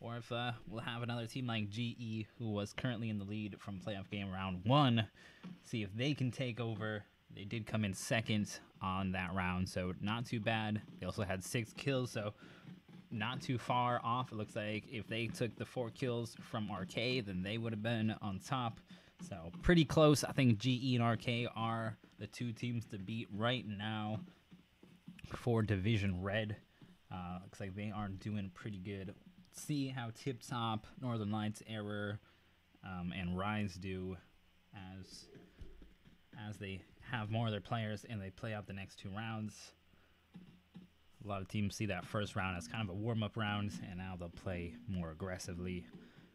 or if we'll have another team like GE, who was currently in the lead from playoff game round 1, see if they can take over. They did come in second on that round, so not too bad. They also had 6 kills, so not too far off. It looks like if they took the 4 kills from RK, then they would have been on top. So pretty close. I think GE and RK are the 2 teams to beat right now for Division Red. Looks like they are doing pretty good. Let's see how TipTop, Northern Lights, Error, and Rise do as they have more of their players and they play out the next 2 rounds. A lot of teams see that first round as kind of a warm-up round, and now they'll play more aggressively.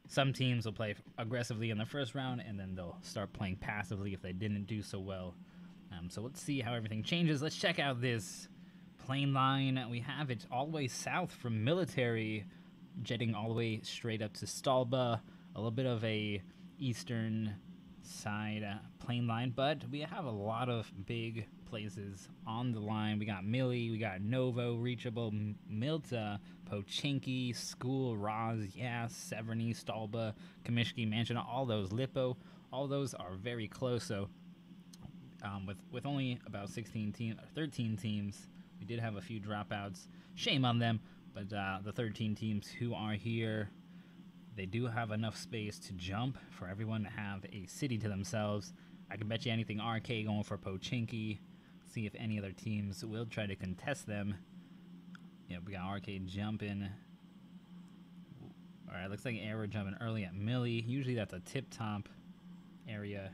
Some teams will play aggressively in the first round, and then they'll start playing passively if they didn't do so well. So let's see how everything changes. Let's check out this plane line. We have it all the way south from Military, jetting all the way straight up to Stalba. A little bit of a eastern side plane line, but we have a lot of big places on the line. We got Millie, we got Novo, Reachable, Milta, Pochinki, School, Roz, Yas, Severny, Stalba, Kamishki, Mansion, all those, Lippo, all those are very close. So with only about 13 teams, we did have a few dropouts. Shame on them, but the 13 teams who are here, they do have enough space to jump for everyone to have a city to themselves. I can bet you anything RK going for Pochinki. See if any other teams will try to contest them. Yeah, we got RK jumping. Alright, looks like Error jumping early at Millie. Usually that's a TipTop area.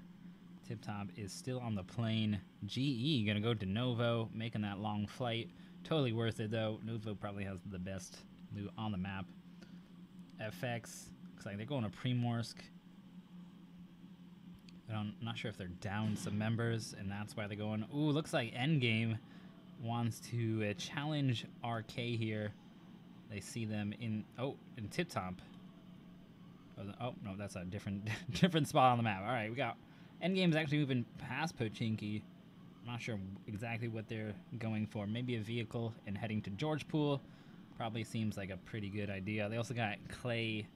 TipTop is still on the plane. GE gonna go to Novo, making that long flight. Totally worth it though. Novo probably has the best loot on the map. FX, looks like they're going to Primorsk. I'm not sure if they're down some members, and that's why they're going. Ooh, looks like Engame wants to challenge RK here. They see them in TipTop. Oh no, that's a different spot on the map. All right, we got Engame's actually moving past Pochinki. I'm not sure exactly what they're going for. Maybe a vehicle and heading to George Pool. Probably seems like a pretty good idea. They also got Clay,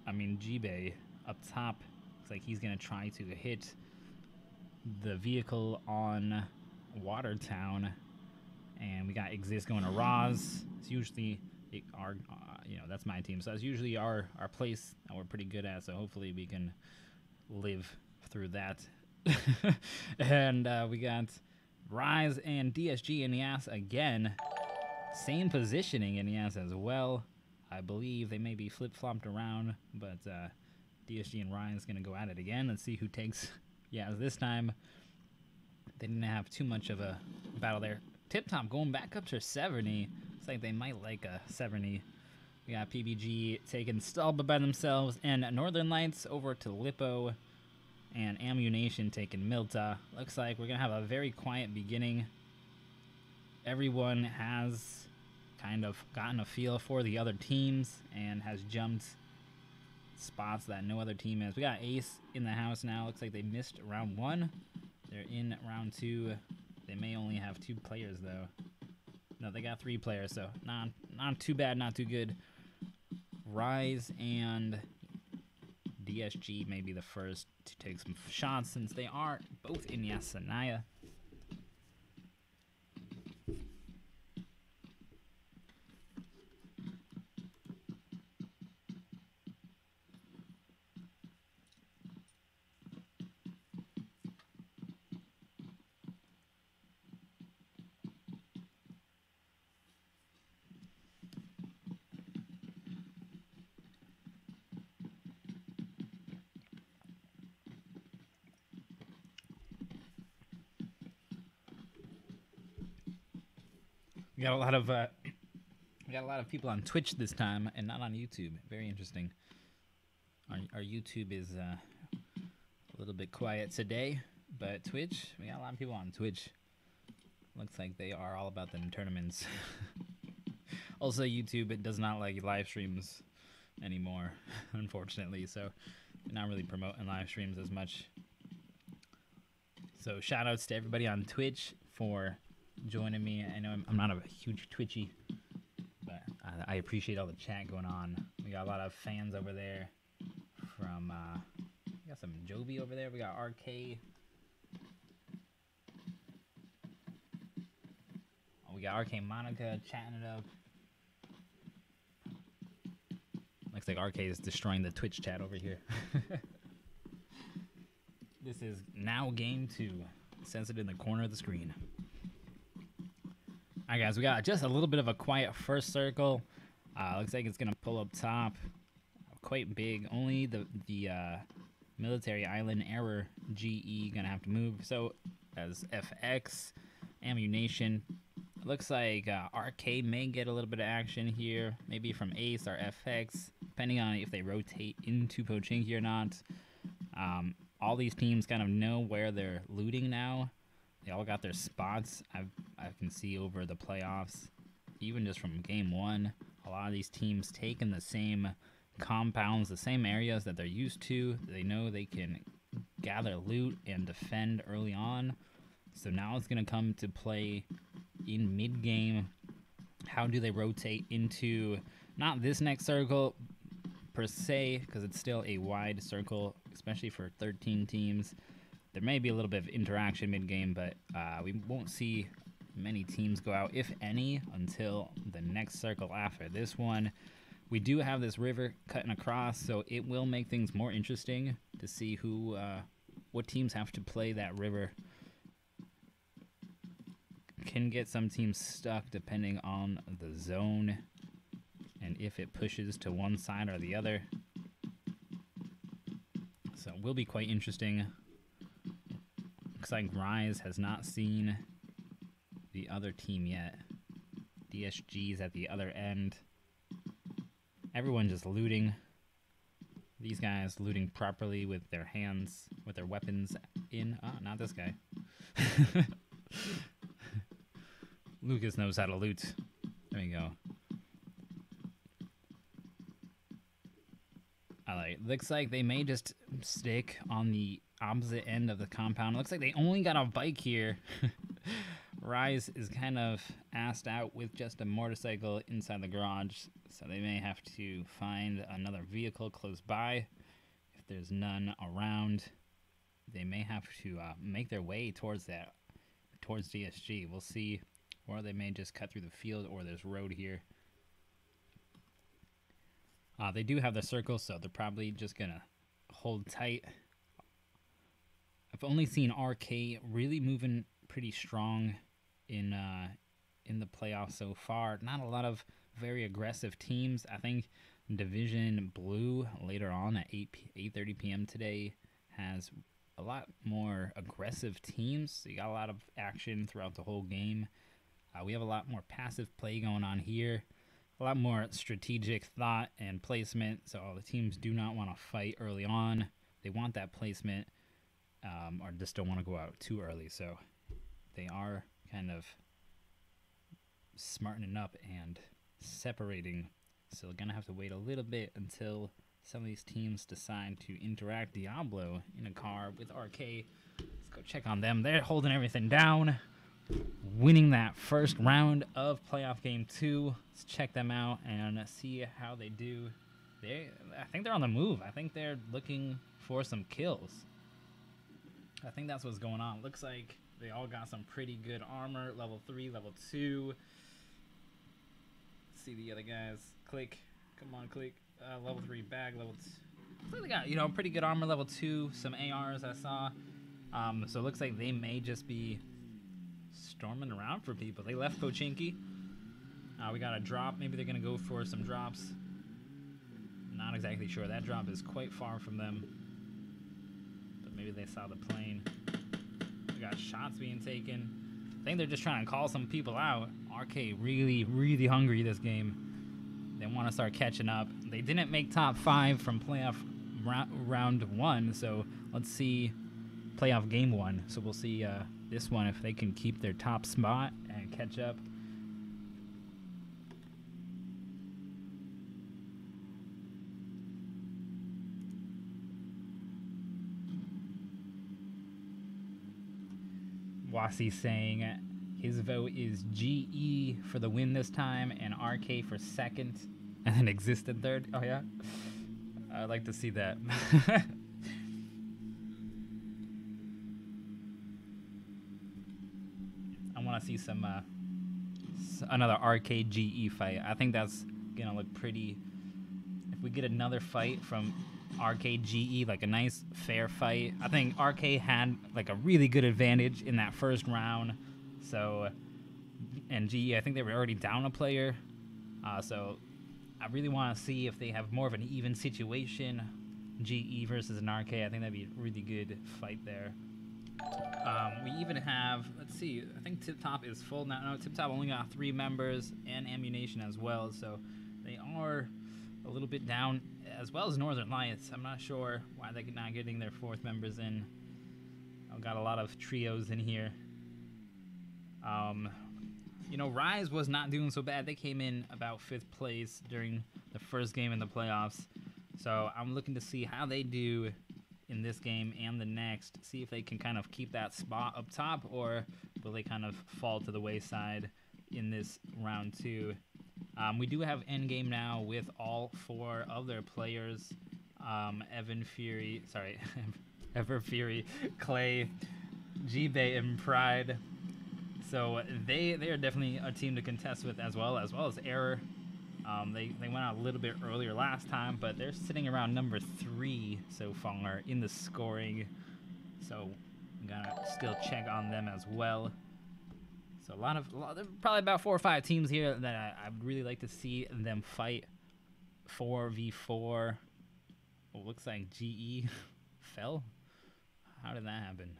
Jibe up top Looks like he's going to try to hit the vehicle on Watertown. And we got Exist going to Roz. It's usually our, you know, that's my team. So that's usually our place that we're pretty good at. So hopefully we can live through that. And we got Rise and DSG in the ass again. Same positioning in the ass as well. I believe they may be flip-flopped around, but DSG and Rise going to go at it again. Let's see who takes Yaz this time. They didn't have too much of a battle there. TipTop going back up to 70. Looks like they might like a 70. We got PBG taking Stalba by themselves, and Northern Lights over to Lippo, and Ammunation taking Milta. Looks like we're going to have a very quiet beginning. Everyone has kind of gotten a feel for the other teams and has jumped spots that no other team has. We got Ace in the house now. Looks like they missed round 1. They're in round 2. They may only have 2 players, though. No, they got 3 players, so not too bad, not too good. Rise and DSG may be the first to take some shots since they are both in Yasanaya. We got a lot of people on Twitch this time, and not on YouTube. Very interesting. Our YouTube is a little bit quiet today, but Twitch, we got a lot of people on Twitch. Looks like they are all about them tournaments. Also, YouTube, it does not like live streams anymore, unfortunately. So, they're not really promoting live streams as much. So, shout outs to everybody on Twitch for joining me. I know I'm not a huge Twitchy, but I appreciate all the chat going on. We got a lot of fans over there from we got some Joby over there. We got RK. Oh, we got RK Monica chatting it up. Looks like RK is destroying the Twitch chat over here. This is now game 2. It says it in the corner of the screen. Alright guys, we got just a little bit of a quiet first circle. Looks like it's going to pull up top. Quite big. Only the military island error GE going to have to move. So as FX, Ammunation. Looks like RK may get a little bit of action here. Maybe from Ace or FX. Depending on if they rotate into Pochinki or not. All these teams kind of know where they're looting now. They all got their spots. I can see over the playoffs, even just from game 1, a lot of these teams taking the same compounds, the same areas that they're used to. They know they can gather loot and defend early on. So now it's going to come to play in mid-game. How do they rotate into, not this next circle per se, because it's still a wide circle, especially for 13 teams. There may be a little bit of interaction mid-game, but we won't see many teams go out, if any, until the next circle after this one. We do have this river cutting across, so it will make things more interesting to see who, what teams have to play that river. Can get some teams stuck depending on the zone and if it pushes to one side or the other. So it will be quite interesting. Looks like Rise has not seen the other team yet. DSG's at the other end. Everyone just looting. These guys looting properly with their hands, with their weapons in. Oh, not this guy. Lucas knows how to loot. There we go. Looks like they may just stick on the opposite end of the compound. It looks like they only got a bike here. Rise is kind of assed out with just a motorcycle inside the garage, so they may have to find another vehicle close by if If there's none around, they may have to make their way towards DSG. We'll see. Or they may just cut through the field, or there's road here. They do have the circle, so they're probably just going to hold tight. I've only seen RK really moving pretty strong in the playoffs so far. Not a lot of very aggressive teams. I think Division Blue later on at 8:30 p.m. today has a lot more aggressive teams. So you got a lot of action throughout the whole game. We have a lot more passive play going on here. A lot more strategic thought and placement. So the teams do not want to fight early on. They want that placement, or just don't want to go out too early. So they are kind of smartening up and separating. So we're going to have to wait a little bit until some of these teams decide to interact. Diablo in a car with RK. Let's go check on them. They're holding everything down, winning that first round of playoff game 2. Let's check them out and see how they do. I think they're on the move. I think they're looking for some kills. I think that's what's going on. Looks like they all got some pretty good armor. Level 3, level 2. Let's see the other guys. Click. Come on, click. Level 3 bag, level 2. They got, pretty good armor, level 2. Some ARs I saw. So it looks like they may just be storming around for people. They left Pochinki. We got a drop. Maybe they're going to go for some drops. Not exactly sure. That drop is quite far from them. But maybe they saw the plane. We got shots being taken. I think they're just trying to call some people out. RK really, really hungry this game. They want to start catching up. They didn't make top 5 from playoff round 1. So let's see playoff game 1. So we'll see this one if they can keep their top spot and catch up. Wasi saying his vote is GE for the win this time and RK for second and then existed third. Oh yeah, I'd like to see that. I want to see some another RK GE fight. I think that's gonna look pretty. If we get another fight from RKGE, like a nice fair fight. I think RK had like a really good advantage in that first round. So, and GE, I think they were already down a player. So I really want to see if they have more of an even situation. GE versus an RK. I think that'd be a really good fight there. We even have, let's see, I think TipTop is full now. No, TipTop only got 3 members and Ammunation as well. So they are a little bit down, as well as Northern Lights. I'm not sure why they're not getting their 4th members in. I've got a lot of trios in here. Rise was not doing so bad. They came in about 5th place during the first game in the playoffs. So I'm looking to see how they do in this game and the next. See if they can kind of keep that spot up top, or will they kind of fall to the wayside in this round 2. We do have Endgame now with all 4 of their players. Ever Fury, Clay, G-Bay, and Pride. So they are definitely a team to contest with as well as Error. They went out a little bit earlier last time, but they're sitting around number 3 so far in the scoring. So I'm gonna still check on them as well. So a lot of probably about 4 or 5 teams here that I'd really like to see them fight 4v4. Well, looks like GE fell. How did that happen?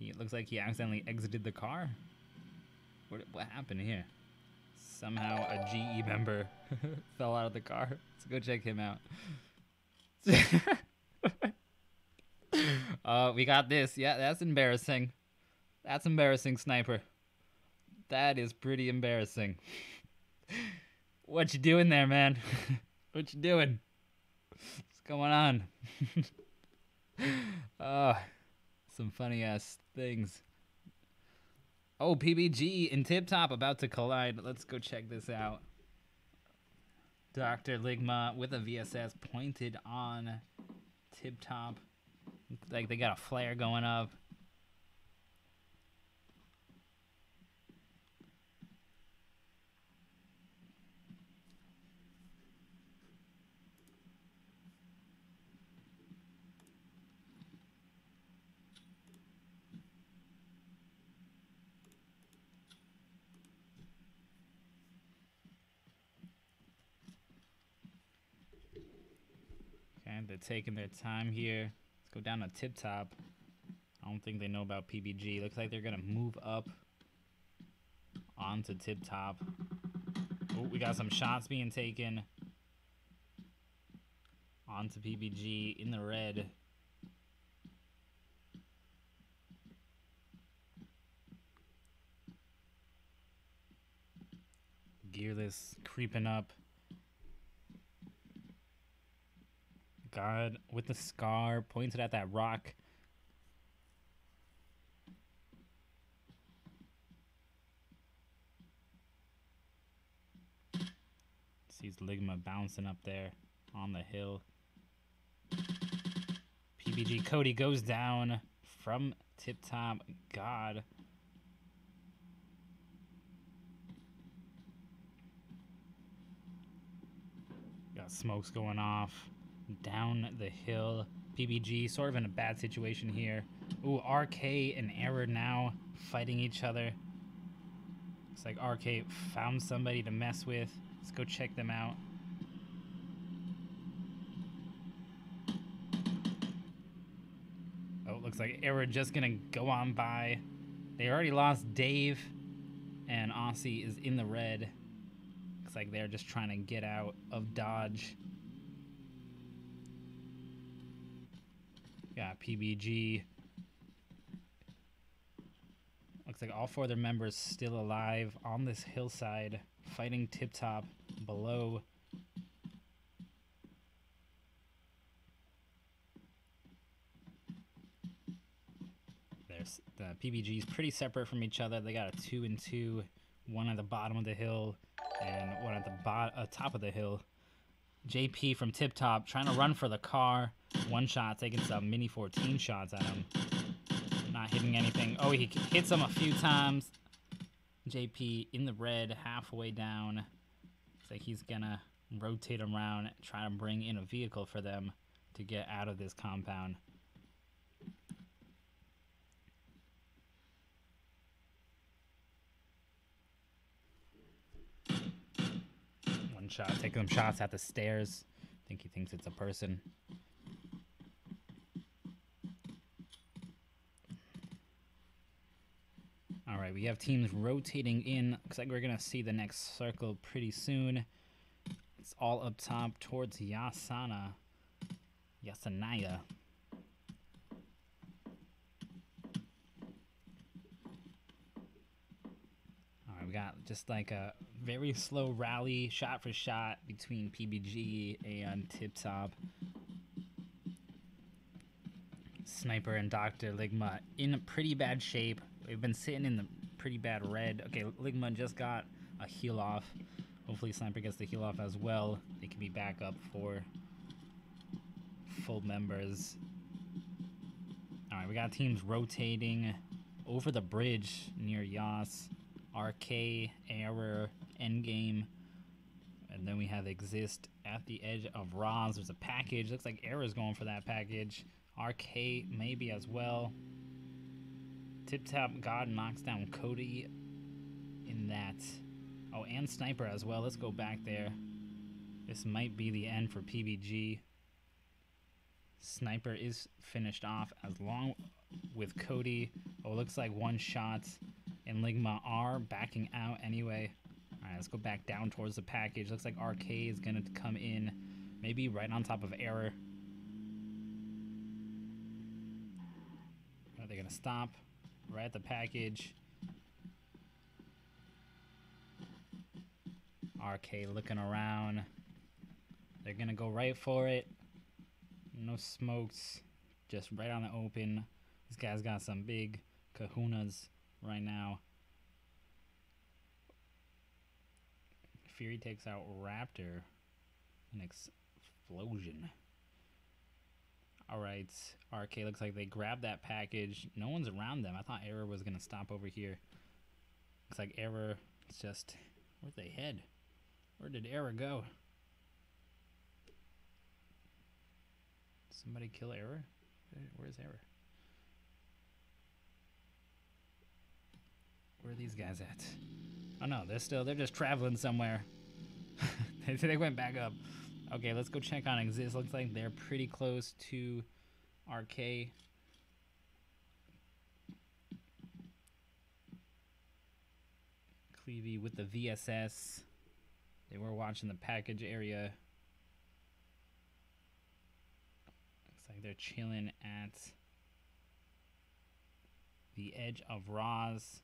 It looks like he accidentally exited the car. What happened here? Somehow a GE member fell out of the car. Let's go check him out. We got this. Yeah, that's embarrassing. That's embarrassing, Sniper. That is pretty embarrassing. What you doing there, man? What you doing? What's going on? Some funny ass things. Oh, PBG and TipTop about to collide. Let's go check this out. Dr. Ligma with a VSS pointed on TipTop. Like they got a flare going up. Okay, they're taking their time here. Let's go down to TipTop. I don't think they know about PUBG. Looks like they're gonna move up onto TipTop. Oh, we got some shots being taken onto PUBG in the red. Gearless creeping up. God with the scar pointed at that rock. Sees Ligma bouncing up there on the hill. PUBG Cody goes down from TipTop. God. Got smokes going off down the hill. PUBG sort of in a bad situation here. Ooh, RK and Error now fighting each other. Looks like RK found somebody to mess with. Let's go check them out. Oh, looks like Error just gonna go on by. They already lost Dave, and Aussie is in the red. Looks like they're just trying to get out of Dodge. Got PUBG. Looks like all four of their members still alive on this hillside, fighting TipTop below. There's the PUBG is pretty separate from each other. They got a 2 and 2, one at the bottom of the hill and one at the top of the hill. JP from TipTop trying to run for the car. One shot, taking some mini 14 shots at him. Not hitting anything. Oh, he hits him a few times. JP in the red, halfway down. Looks like he's gonna rotate around, try to bring in a vehicle for them to get out of this compound. One shot, taking them shots at the stairs. I think he thinks it's a person. All right, we have teams rotating in. Looks like we're going to see the next circle pretty soon. It's all up top towards Yasanaya. All right, we got just like a very slow rally, shot for shot, between PUBG and TipTop. Sniper and Dr. Ligma in pretty bad shape. We've been sitting in the pretty bad red. Okay, Ligma just got a heal off. Hopefully Sniper gets the heal off as well. They can be back up for full members. Alright, we got teams rotating over the bridge near Yas. RK, Error, Endgame. And then we have Exist at the edge of Roz. There's a package. Looks like Error's going for that package. RK maybe as well. TipTop God knocks down Cody in that. Oh, and Sniper as well. Let's go back there. This might be the end for PUBG. Sniper is finished off as long with Cody. Oh, looks like one shot. And Ligma are backing out anyway. Alright, let's go back down towards the package. Looks like RK is going to come in. Maybe right on top of Error. Are they going to stop? Right at the package. RK looking around. They're gonna go right for it. No smokes. Just right on the open. This guy's got some big kahunas right now. Fury takes out Raptor. An explosion. All right, RK looks like they grabbed that package. No one's around them. I thought Error was gonna stop over here. Looks like Error is just, where'd they head? Where did Error go? Somebody kill Error? Where's Error? Where are these guys at? Oh no, they're just traveling somewhere. They went back up. Okay, let's go check on Exist. Looks like they're pretty close to RK. Clevey with the VSS. They were watching the package area. Looks like they're chilling at the edge of Roz.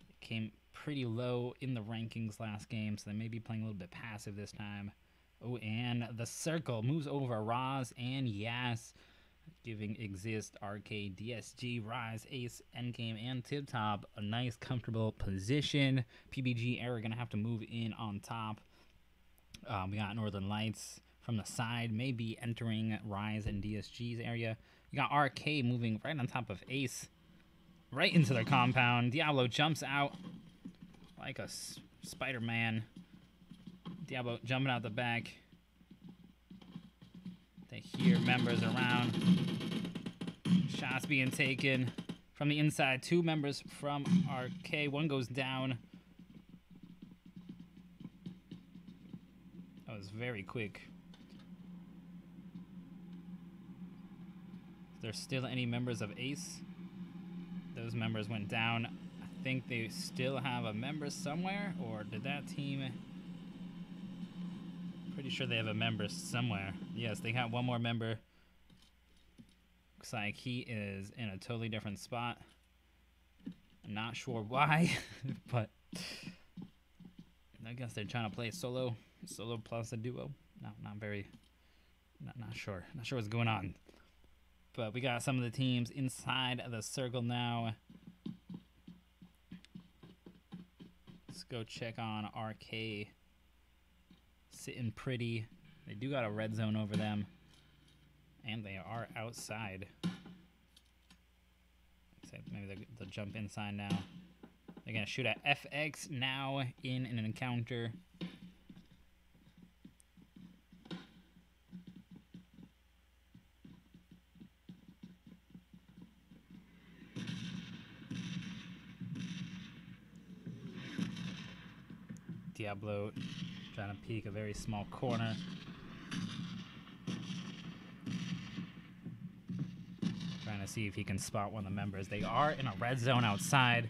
It came pretty low in the rankings last game, so they may be playing a little bit passive this time. Oh, and the circle moves over Roz and Yas, giving Exist, RK, DSG, Rise, Ace, Endgame, and TipTop a nice, comfortable position. PUBG Error going to have to move in on top. We got Northern Lights from the side, maybe entering Rise and DSG's area. You got RK moving right on top of Ace, right into their compound. Diablo jumps out like a Spider-Man. Diablo jumping out the back. They hear members around. Shots being taken from the inside. 2 members from RK. One goes down. That was very quick. Is there still any members of Ace? Those members went down. I think they still have a member somewhere, or did that team... Pretty sure they have a member somewhere. Yes, they got one more member. Looks like he is in a totally different spot. I'm not sure why, but I guess they're trying to play solo plus a duo. Not sure. Not sure what's going on. But we got some of the teams inside of the circle now. Let's go check on RK. Sitting pretty. They do got a red zone over them. And they are outside. So maybe they'll jump inside now. They're going to shoot at FX now in an encounter. Diablo trying to peek a very small corner. Trying to see if he can spot one of the members. They are in a red zone outside.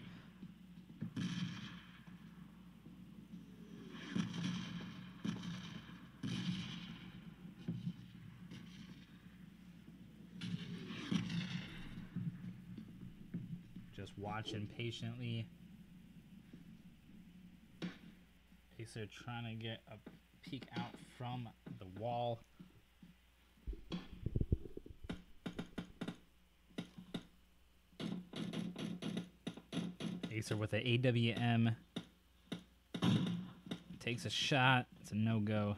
Just watching patiently. Acer trying to get a peek out from the wall. Acer with the AWM. Takes a shot. It's a no-go.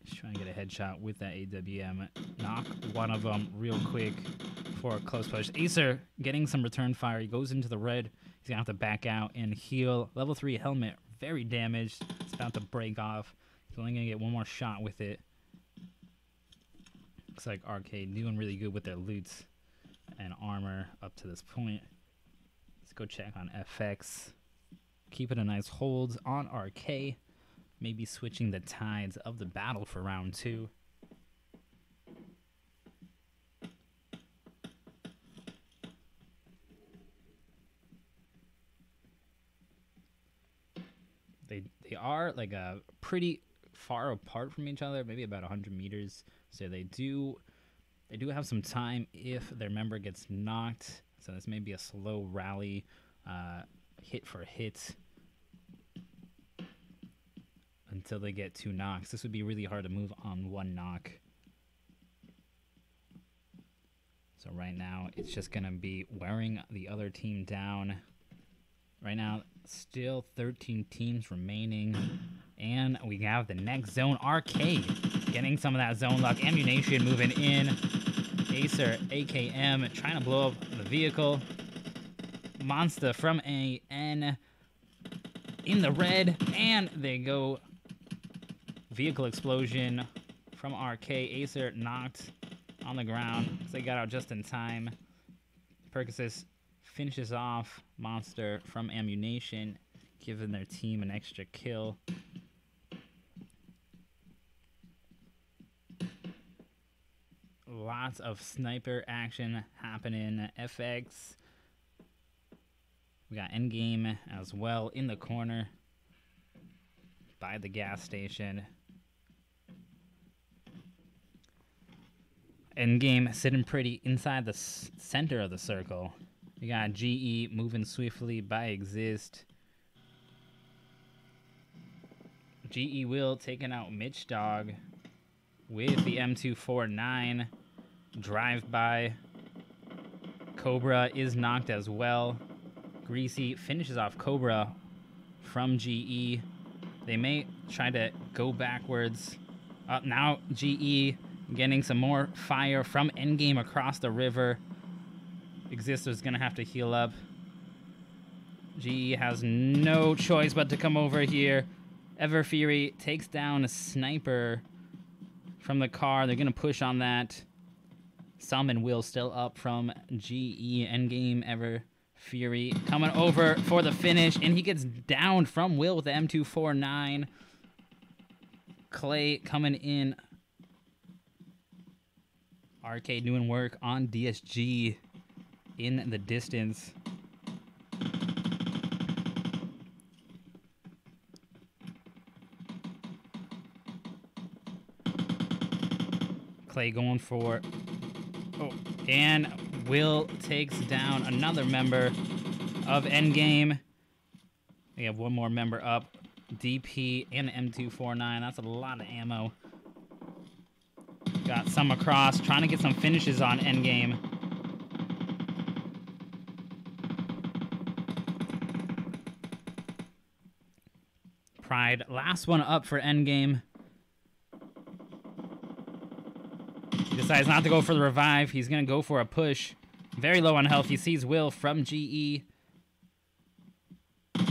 Just trying to get a headshot with that AWM. Knock one of them real quick for a close push. Acer getting some return fire. He goes into the red. He's going to have to back out and heal. Level 3 helmet, very damaged. It's about to break off. He's only going to get one more shot with it. Looks like Arcade doing really good with their loots and armor up to this point. Let's go check on FX. Keeping a nice hold on RK. Maybe switching the tides of the battle for round 2. They are like a pretty far apart from each other, maybe about 100 meters. So they do have some time if their member gets knocked. So this may be a slow rally, hit for hit, until they get 2 knocks. This would be really hard to move on 1 knock. So right now, it's just going to be wearing the other team down. Right now, Still 13 teams remaining. And we have the next zone, Arcade, getting some of that zone luck. Ammunation moving in. Acer, AKM, trying to blow up the vehicle. Monster from AN in the red. And they go vehicle explosion from RK. Acer knocked on the ground because they got out just in time. Percocet finishes off Monster from Ammunation, giving their team an extra kill. Lots of sniper action happening. FX. We got Endgame as well in the corner by the gas station. Endgame sitting pretty inside the center of the circle. We got GE moving swiftly by Exist. GE Will taking out Mitch Dog with the M249. Drive-by. Cobra is knocked as well. Greasy finishes off Cobra from GE. They may try to go backwards. Now GE getting some more fire from Endgame across the river. Exister's gonna have to heal up. GE has no choice but to come over here. Everfury takes down a sniper from the car. They're gonna push on that. Summon Will still up from GE. Endgame Everfury coming over for the finish, and he gets downed from Will with the M249. Clay coming in. Arcade doing work on DSG in the distance. Clay going for... Oh, and Will takes down another member of Endgame. We have one more member up. DP and M249. That's a lot of ammo. Got some across, trying to get some finishes on Endgame. Pride, last one up for Endgame. He decides not to go for the revive. He's going to go for a push. Very low on health. He sees Will from GE.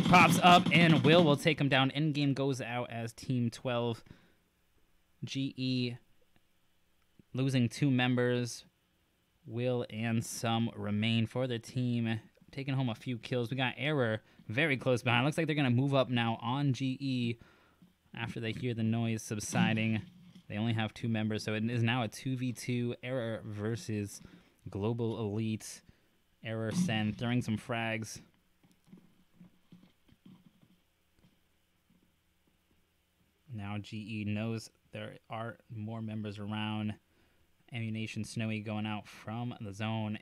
Pops up, and will take him down. Endgame goes out as Team 12. GE losing 2 members. Will and some remain for the team. Taking home a few kills. We got Error very close behind. Looks like they're going to move up now on GE after they hear the noise subsiding. They only have 2 members, so it is now a 2v2. Error versus Global Elite. Error send, throwing some frags. Now GE knows there are more members around. Ammunation Snowy going out from the zone.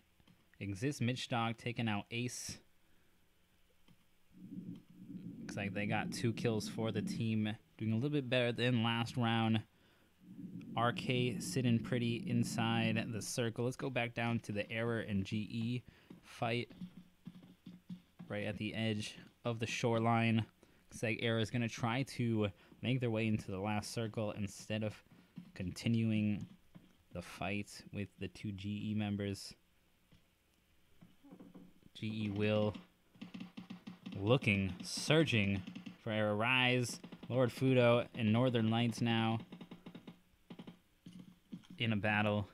Exists Mitch Dog taking out Ace. Looks like they got 2 kills for the team. Doing a little bit better than last round. RK sitting pretty inside the circle. Let's go back down to the Error and GE fight. Right at the edge of the shoreline. Looks like Error is going to try to make their way into the last circle instead of continuing the fight with the 2 GE members. GE Will looking, searching for Error. Rise, Lord Fudo, and Northern Lights now in a battle.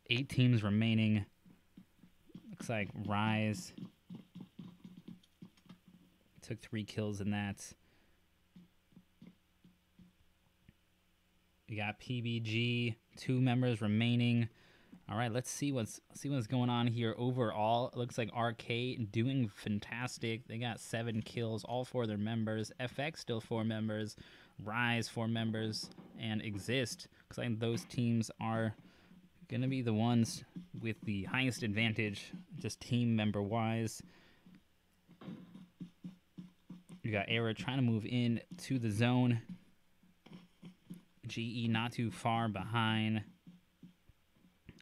8 teams remaining. Looks like Rise took 3 kills in that. We got PBG, 2 members remaining. All right, let's see what's going on here overall. It looks like RK doing fantastic. They got 7 kills, all 4 of their members. FX still 4 members. Rise 4 members, and Exist. Looks like those teams are gonna be the ones with the highest advantage, just team member wise. You got Error trying to move in to the zone. GE not too far behind.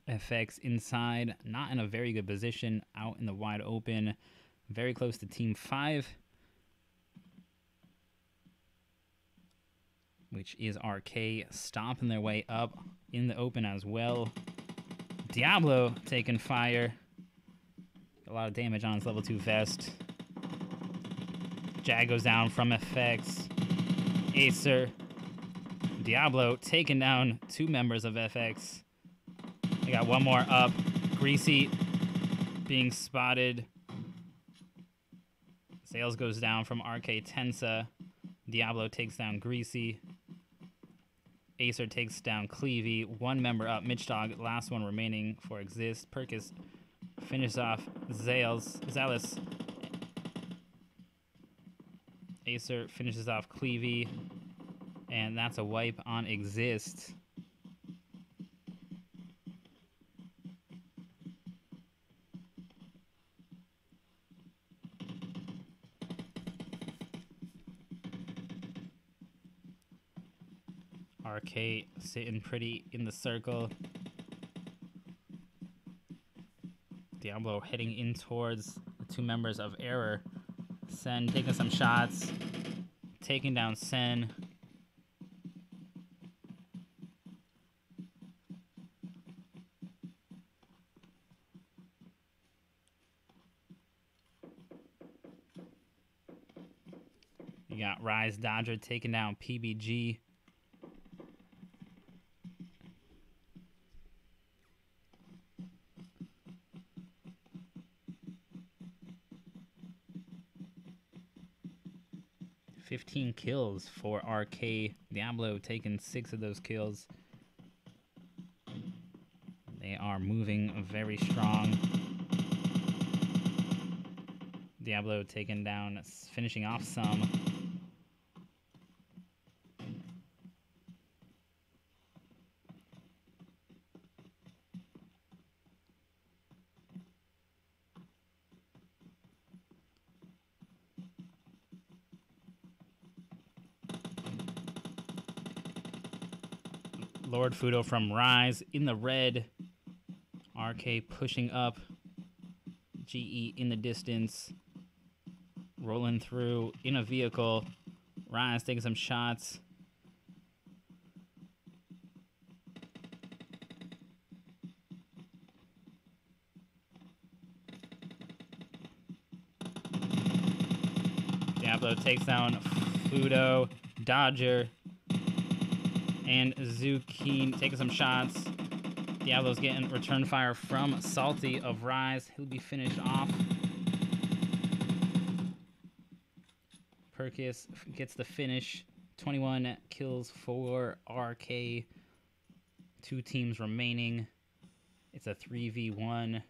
FX inside, not in a very good position, out in the wide open. Very close to Team 5. which is RK, stomping their way up in the open as well. Diablo taking fire. A lot of damage on his level 2 vest. Jag goes down from FX. Acer. Diablo taking down 2 members of FX. They got one more up. Greasy being spotted. Sales goes down from RK Tensa. Diablo takes down Greasy. Acer takes down Cleavy. 1 member up. Mitch Dog, last one remaining for Exist. Perkis finishes off Zealous. Acer finishes off Cleavy. And that's a wipe on Exist. RK sitting pretty in the circle. Diablo heading in towards the 2 members of Error. Sen taking some shots. Taking down Sen. You got Rise Dodger taking down PBG. $15 kills for RK. Diablo taking 6 of those kills. They are moving very strong. Diablo taking down, finishing off some. Lord Fudo from Rise in the red. RK pushing up. GE in the distance. Rolling through in a vehicle. Rise taking some shots. Diablo takes down Fudo. Dodger. And Zukin taking some shots. Diablo's getting return fire from Salty of Rise. He'll be finished off. Perkis gets the finish. 21 kills for RK. 2 teams remaining. It's a 3v1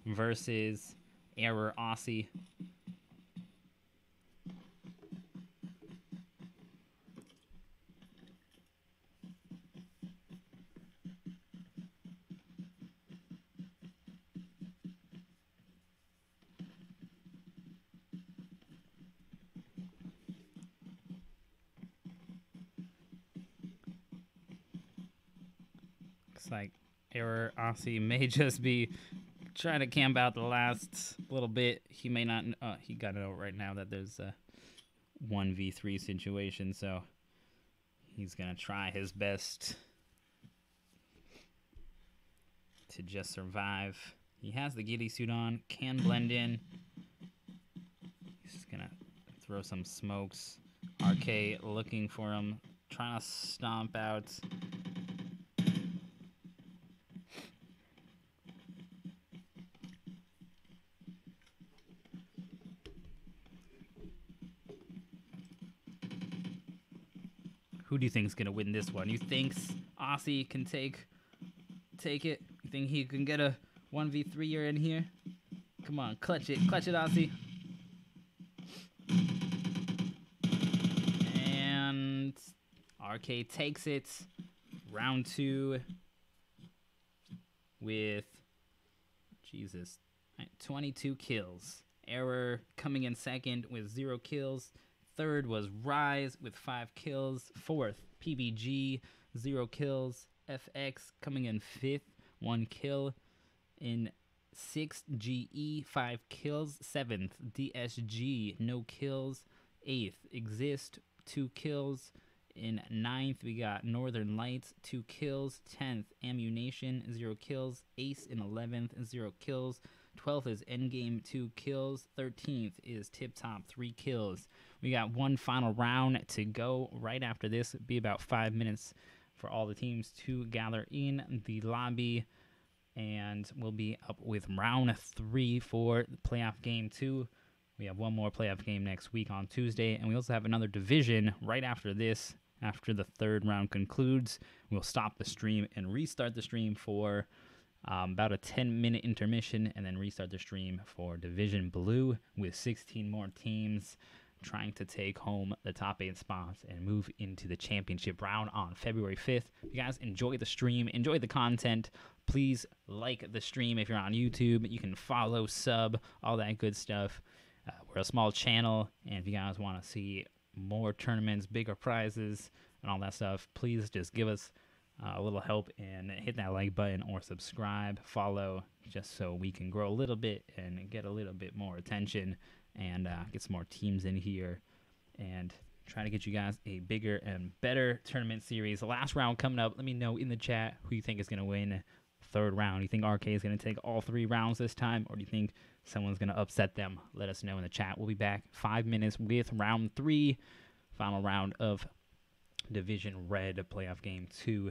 versus Error Aussie. Like Error Aussie may just be trying to camp out the last little bit. He may not. He got to know right now that there's a 1v3 situation, so he's gonna try his best to just survive. He has the ghillie suit on, can blend in. He's just gonna throw some smokes. RK looking for him, trying to stomp out. Who do you think is going to win this one? You think Aussie can take it? You think he can get a 1v3er in here? Come on, clutch it, Aussie. And RK takes it. Round 2 with, 22 kills. Error coming in second with 0 kills. Third was Rise with 5 kills. Fourth, PBG, 0 kills. FX coming in 5th, 1 kill. In 6th, GE, 5 kills. 7th, DSG, no kills. 8th, Exist, 2 kills. In 9th, we got Northern Lights, 2 kills. 10th, Ammunation, 0 kills. Ace in 11th, 0 kills. 12th is Engame, 2 kills. 13th is TipTop, 3 kills. We got one final round to go. Right after this, it'll be about 5 minutes for all the teams to gather in the lobby. And we'll be up with round 3 for playoff game 2. We have one more playoff game next week on Tuesday. And we also have another division right after this. After the 3rd round concludes, we'll stop the stream and restart the stream for about a 10-minute intermission, and then restart the stream for Division Blue with 16 more teams trying to take home the top 8 spots and move into the championship round on February 5th. If you guys enjoy the stream, enjoy the content, please like the stream. If you're on YouTube, you can follow, sub, all that good stuff. We're a small channel, and if you guys want to see more tournaments, bigger prizes, and all that stuff, please just give us a little help and hit that like button or subscribe, follow, just so we can grow a little bit and get a little bit more attention and get some more teams in here and try to get you guys a bigger and better tournament series. The last round coming up. Let me know in the chat who you think is going to win 3rd round. Do you think RK is going to take all 3 rounds this time, or do you think someone's going to upset them? Let us know in the chat. We'll be back 5 minutes with round 3, final round of Division Red playoff game 2.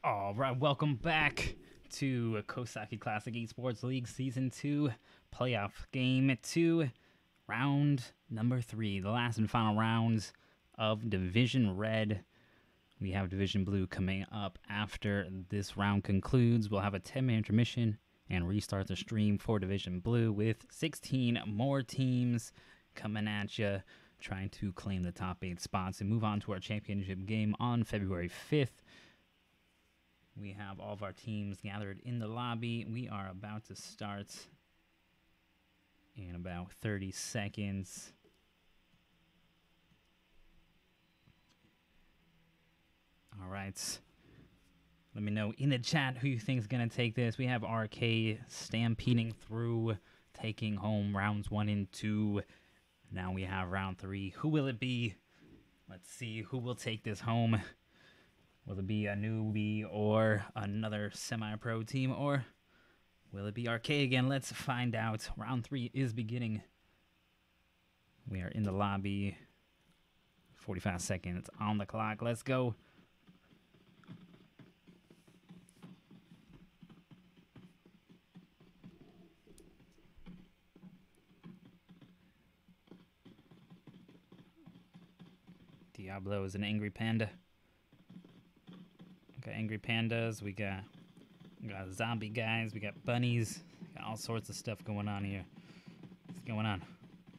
All right, welcome back to Cosaki Classic Esports League Season 2 Playoff Game 2, Round number 3, the last and final rounds of Division Red. We have Division Blue coming up after this round concludes. We'll have a 10-minute intermission and restart the stream for Division Blue with 16 more teams coming at you, trying to claim the top 8 spots and move on to our championship game on February 5th. We have all of our teams gathered in the lobby. We are about to start in about 30 seconds. All right. Let me know in the chat who you think is going to take this. We have RK stampeding through, taking home rounds 1 and 2. Now we have round 3. Who will it be? Let's see who will take this home. Will it be a newbie or another semi-pro team, or will it be RK again? Let's find out. Round 3 is beginning. We are in the lobby. 45 seconds on the clock. Let's go. Diablo is an angry panda. Got angry pandas, we got zombie guys, we got bunnies, got all sorts of stuff going on here. What's going on?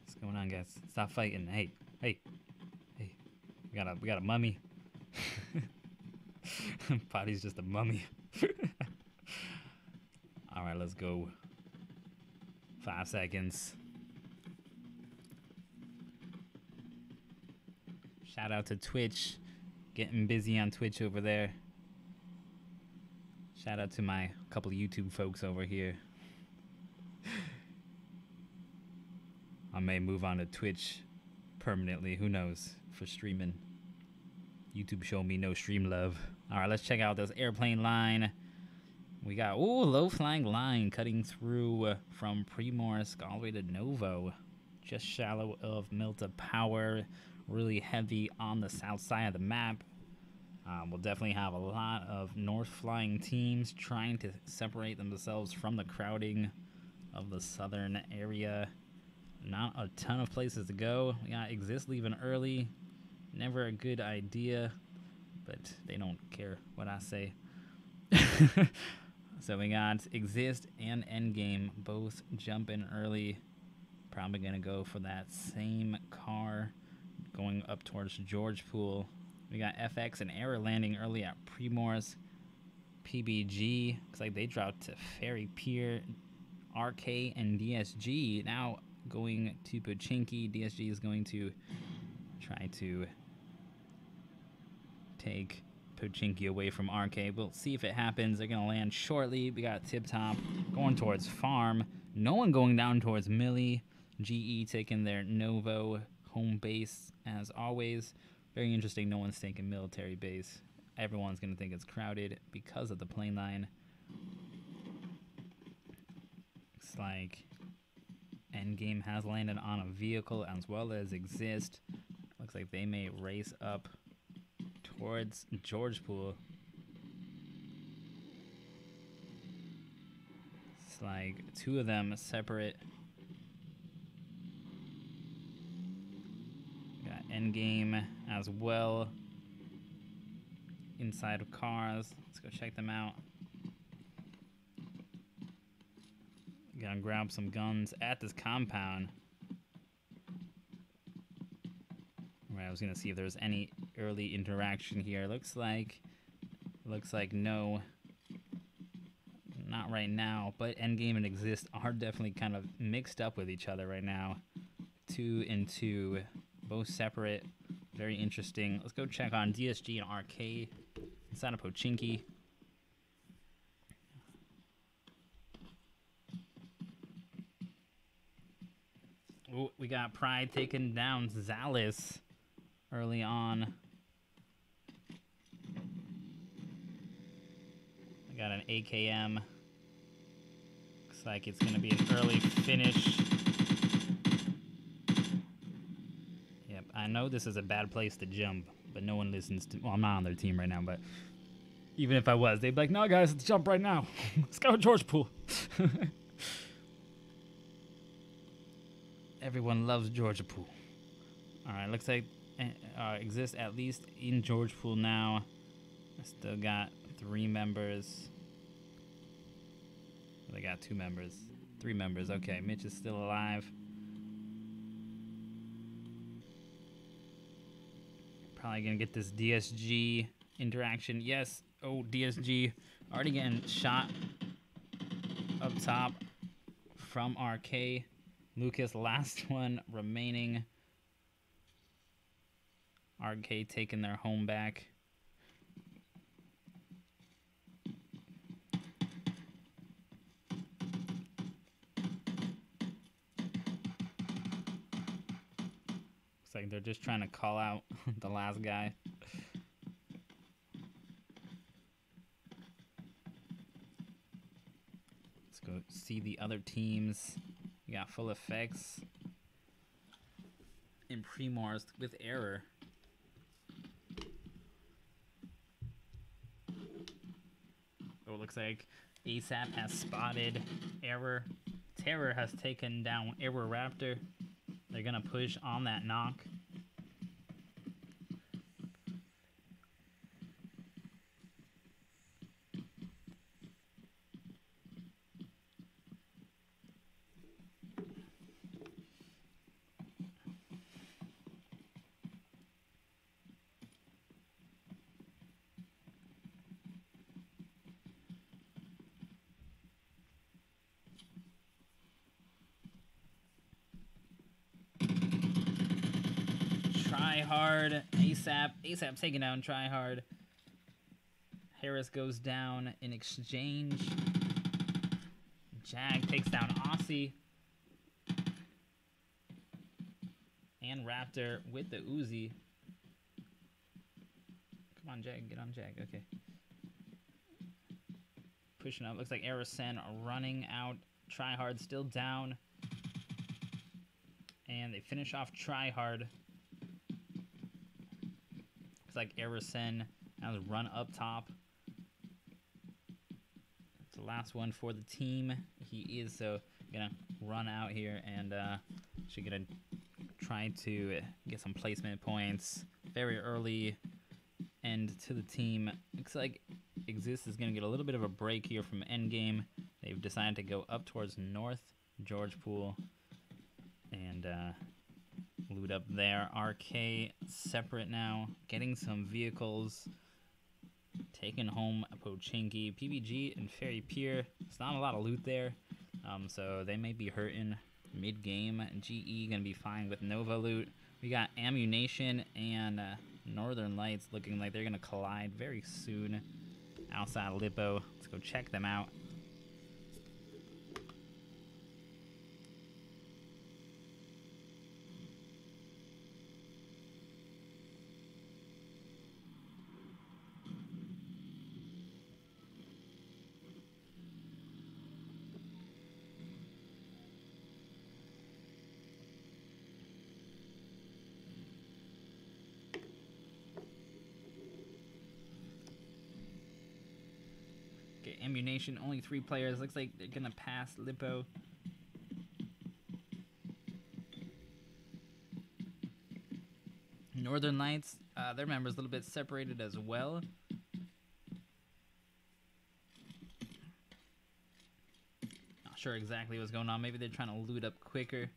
What's going on, guys? Stop fighting. Hey. We got a mummy. Body's just a mummy. All right, let's go. 5 seconds. Shout out to Twitch. Getting busy on Twitch over there. Shout out to my couple of YouTube folks over here. I may move on to Twitch permanently. Who knows? For streaming. YouTube showing me no stream love. All right, let's check out this airplane line. We got, low-flying line cutting through from Primorsk all the way to Novo. Just shallow of Milta Power. Really heavy on the south side of the map. We'll definitely have a lot of north flying teams trying to separate themselves from the crowding of the southern area. Not a ton of places to go. We got Exist leaving early. Never a good idea, but they don't care what I say. So we got Exist and Endgame both jumping early. Probably going to go for that same car going up towards George Pool. We got FX and Error landing early at Primors. PBG, looks like they dropped to Ferry Pier. RK and DSG now going to Pochinki. DSG is going to try to take Pochinki away from RK. We'll see if it happens. They're going to land shortly. We got TipTop going towards Farm. No one going down towards Millie. GE taking their Novo home base as always. Very interesting. No one's taking military base. Everyone's going to think it's crowded because of the plane line. Looks like Endgame has landed on a vehicle as well as Exist. Looks like they may race up towards George Pool. It's like two of them separate. Got Endgame as well inside of cars. Let's go check them out. Gonna grab some guns at this compound. Right, I was gonna see if there was any early interaction here. Looks like no, not right now. But Endgame and Exist are definitely kind of mixed up with each other right now. 2 and 2, both separate. Very interesting. Let's go check on DSG and RK inside of Pochinki. Ooh, we got Pride taking down Zalis early on. I got an AKM. Looks like it's going to be an early finish. Yep, I know this is a bad place to jump, but no one listens to... Well, I'm not on their team right now, but even if I was, they'd be like, no, guys, let's jump right now. Let's go to George Pool. Everyone loves Georgia Pool. All right, looks like Exist at least in George Pool now. I still got 3 members. They got 2 members. 3 members. Okay, Mitch is still alive. Probably gonna get this DSG interaction. Yes. Oh, DSG already getting shot up top from RK. Lucas, last one remaining. RK taking their home back. Looks like they're just trying to call out the last guy. Let's go see the other teams. We got Full Effects and Primors with Error. Oh, it looks like ASAP has spotted Error. Terror has taken down Error Raptor. They're gonna push on that knock. Tryhard, ASAP taking down Tryhard. Harris goes down in exchange. Jag takes down Aussie. And Raptor with the Uzi. Come on, Jag, get on Jag, okay. Pushing up, looks like Arisen running out. Tryhard still down. And they finish off Tryhard. Looks like Arisen Has a run up top. It's the last one for the team. He is gonna run out here and she's gonna try to get some placement points very early. And to the team, looks like Exist is gonna get a little bit of a break here from Endgame. They've decided to go up towards North George Pool and loot up there. RK separate now, getting some vehicles, taking home Pochinki. PBG and Ferry Pier, it's not a lot of loot there, so they may be hurting mid-game. GE gonna be fine with Nova loot. We got Ammunation and Northern Lights looking like they're gonna collide very soon outside of Lippo. Let's go check them out. Ammunation, only 3 players. Looks like they're gonna pass Lippo. Northern Lights, their members a little bit separated as well. Not sure exactly what's going on. Maybe they're trying to loot up quicker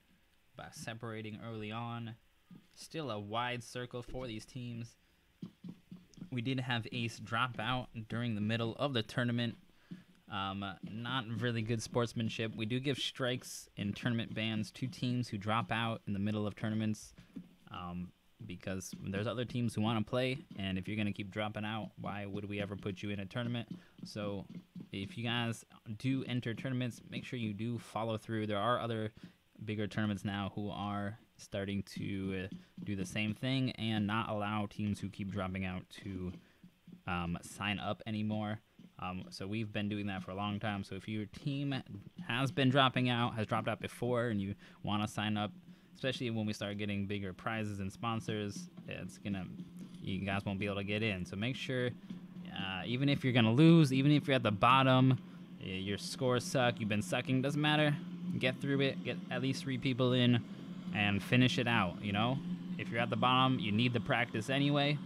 by separating early on. Still a wide circle for these teams. We did have Ace drop out during the middle of the tournament. Not really good sportsmanship. We do give strikes in tournament bans to teams who drop out in the middle of tournaments, because there's other teams who want to play, and if you're going to keep dropping out, why would we ever put you in a tournament? So if you guys do enter tournaments, make sure you do follow through. There are other bigger tournaments now who are starting to do the same thing and not allow teams who keep dropping out to sign up anymore. So we've been doing that for a long time. So if your team has been dropping out, has dropped out before, and you want to sign up, especially when we start getting bigger prizes and sponsors, you guys won't be able to get in. So make sure, even if you're gonna lose, even if you're at the bottom, your scores suck, you've been sucking, doesn't matter. Get through it, get at least 3 people in, and finish it out. You know, if you're at the bottom, you need the practice anyway.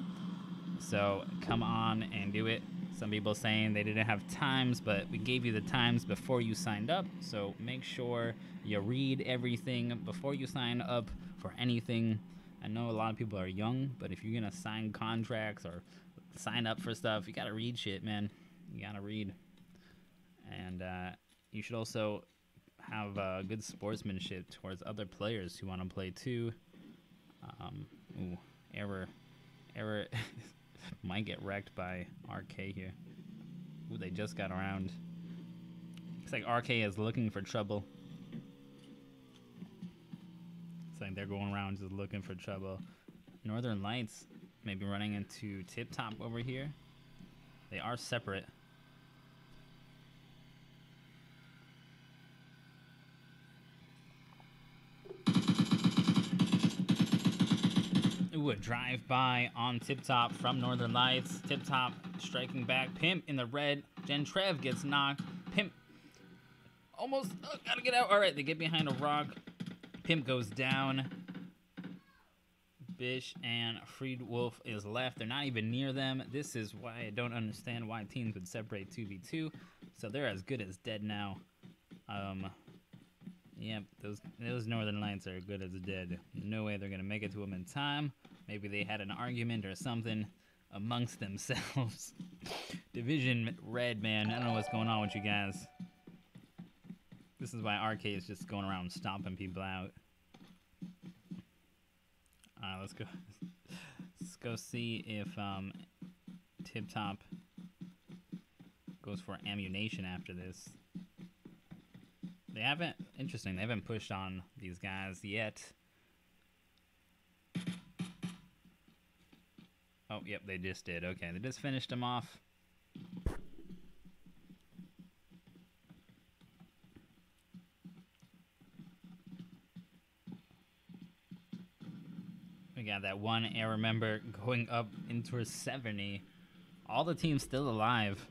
So come on and do it. Some people saying they didn't have times, but we gave you the times before you signed up. So make sure you read everything before you sign up for anything. I know a lot of people are young, but if you're gonna sign contracts or sign up for stuff, you gotta read shit, man. You gotta read. And you should also have good sportsmanship towards other players who want to play too. Error might get wrecked by RK here. Ooh, they just got around. Looks like RK is looking for trouble. It's like they're going around just looking for trouble. Northern Lights maybe running into TipTop over here. They are separate. Ooh, a drive-by on TipTop from Northern Lights. TipTop striking back. Pimp in the red. Gen Trev gets knocked. Pimp almost gotta get out. All right, they get behind a rock. Pimp goes down. Bish and Freed Wolf is left. They're not even near them. This is why I don't understand why teams would separate 2v2. So they're as good as dead now. Yep, those Northern Lights are good as dead. No way they're gonna make it to them in time. Maybe they had an argument or something amongst themselves. Division Red, man. I don't know what's going on with you guys. This is why RK is just going around stomping people out. Let's go. Let's go see if TipTop goes for Ammunation after this. They haven't, interesting, they haven't pushed on these guys yet. Oh, yep, they just did. Okay, they just finished them off. We got that one error member going up into a 70. all the teams still alive.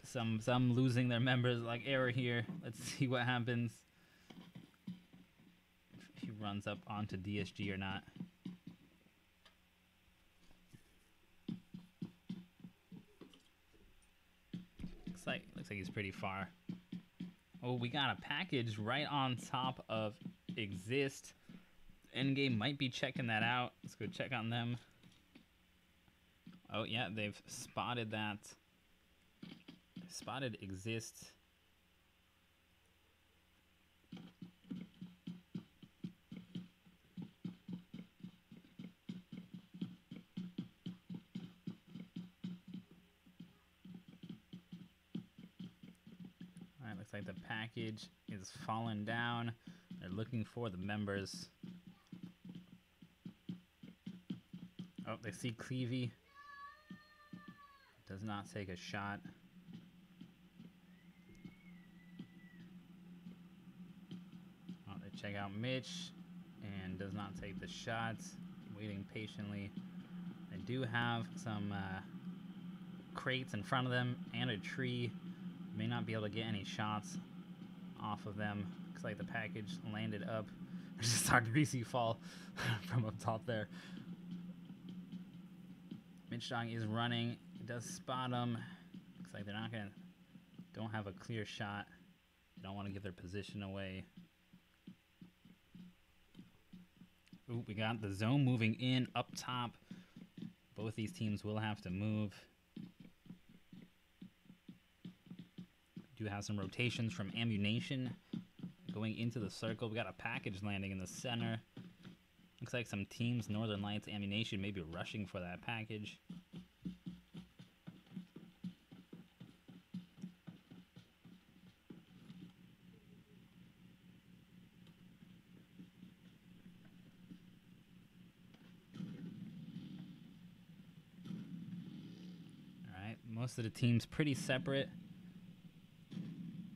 Some losing their members, like Error here. Let's see what happens. If he runs up onto DSG or not. Looks like he's pretty far. Oh, we got a package right on top of Exist. Endgame might be checking that out. Let's go check on them. Oh yeah, they've spotted that. Spotted Exist. Alright, looks like the package is falling down. They're looking for the members. Oh, they see Cleavy. Does not take a shot. Oh, they check out Mitch and does not take the shots. Waiting patiently. They do have some crates in front of them and a tree. May not be able to get any shots off of them. Looks like the package landed up. I just saw Greasy fall from up top there. Mitch Dog is running. He does spot him. Looks like don't have a clear shot. They don't want to give their position away. Ooh, we got the zone moving in up top. Both these teams will have to move. Do have some rotations from Ammunation going into the circle. We got a package landing in the center. Looks like some teams, Northern Lights, Ammunation, may be rushing for that package. Alright, most of the teams pretty separate.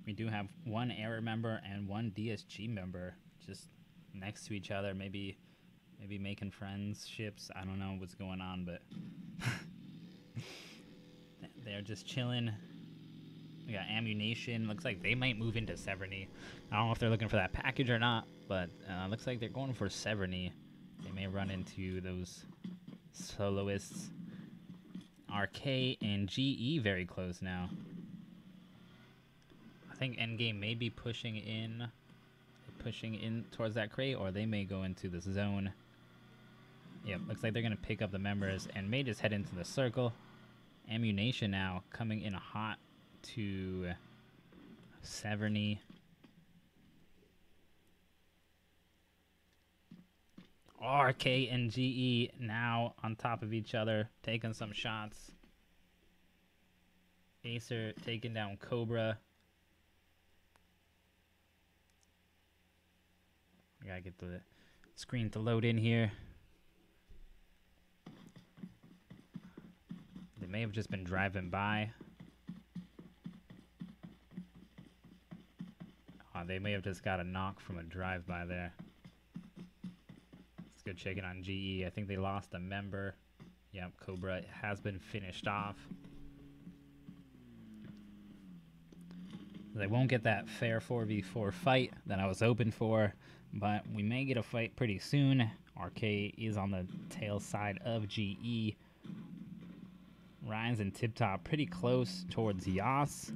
We do have one Error member and one DSG member just next to each other, maybe making friendships. I don't know what's going on, but they're just chilling. We got Ammunation. Looks like they might move into Severny. I don't know if they're looking for that package or not, but looks like they're going for Severny. They may run into those soloists. RK and GE very close now. I think Endgame may be pushing in towards that crate, or they may go into this zone. Yep, looks like they're going to pick up the members and may just head into the circle. Ammunation now coming in hot to Severny. RK and GE now on top of each other, taking some shots. Acer taking down Cobra. I gotta get the screen to load in here. They may have just been driving by. They may have just got a knock from a drive-by there. Let's go check it on GE. I think they lost a member. Yep, Cobra has been finished off. They won't get that fair 4v4 fight that I was hoping for, but we may get a fight pretty soon. RK is on the tail side of GE. Rise and TipTop pretty close towards Yas.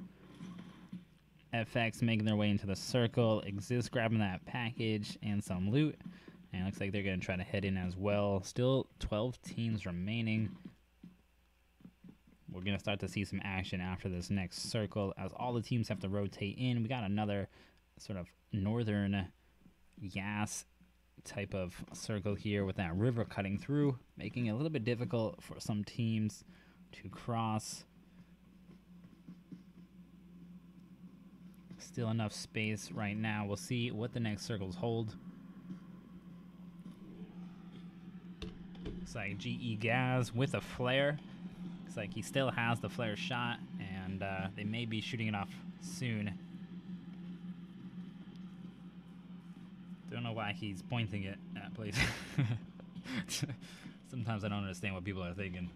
FX making their way into the circle. Exist grabbing that package and some loot. And it looks like they're going to try to head in as well. Still 12 teams remaining. We're going to start to see some action after this next circle as all the teams have to rotate in. We got another sort of northern Yas type of circle here with that river cutting through, making it a little bit difficult for some teams to cross. Still enough space right now. We'll see what the next circles hold. Looks like GE Gaz with a flare. Looks like he still has the flare shot, and they may be shooting it off soon. Don't know why he's pointing it at places. Sometimes I don't understand what people are thinking.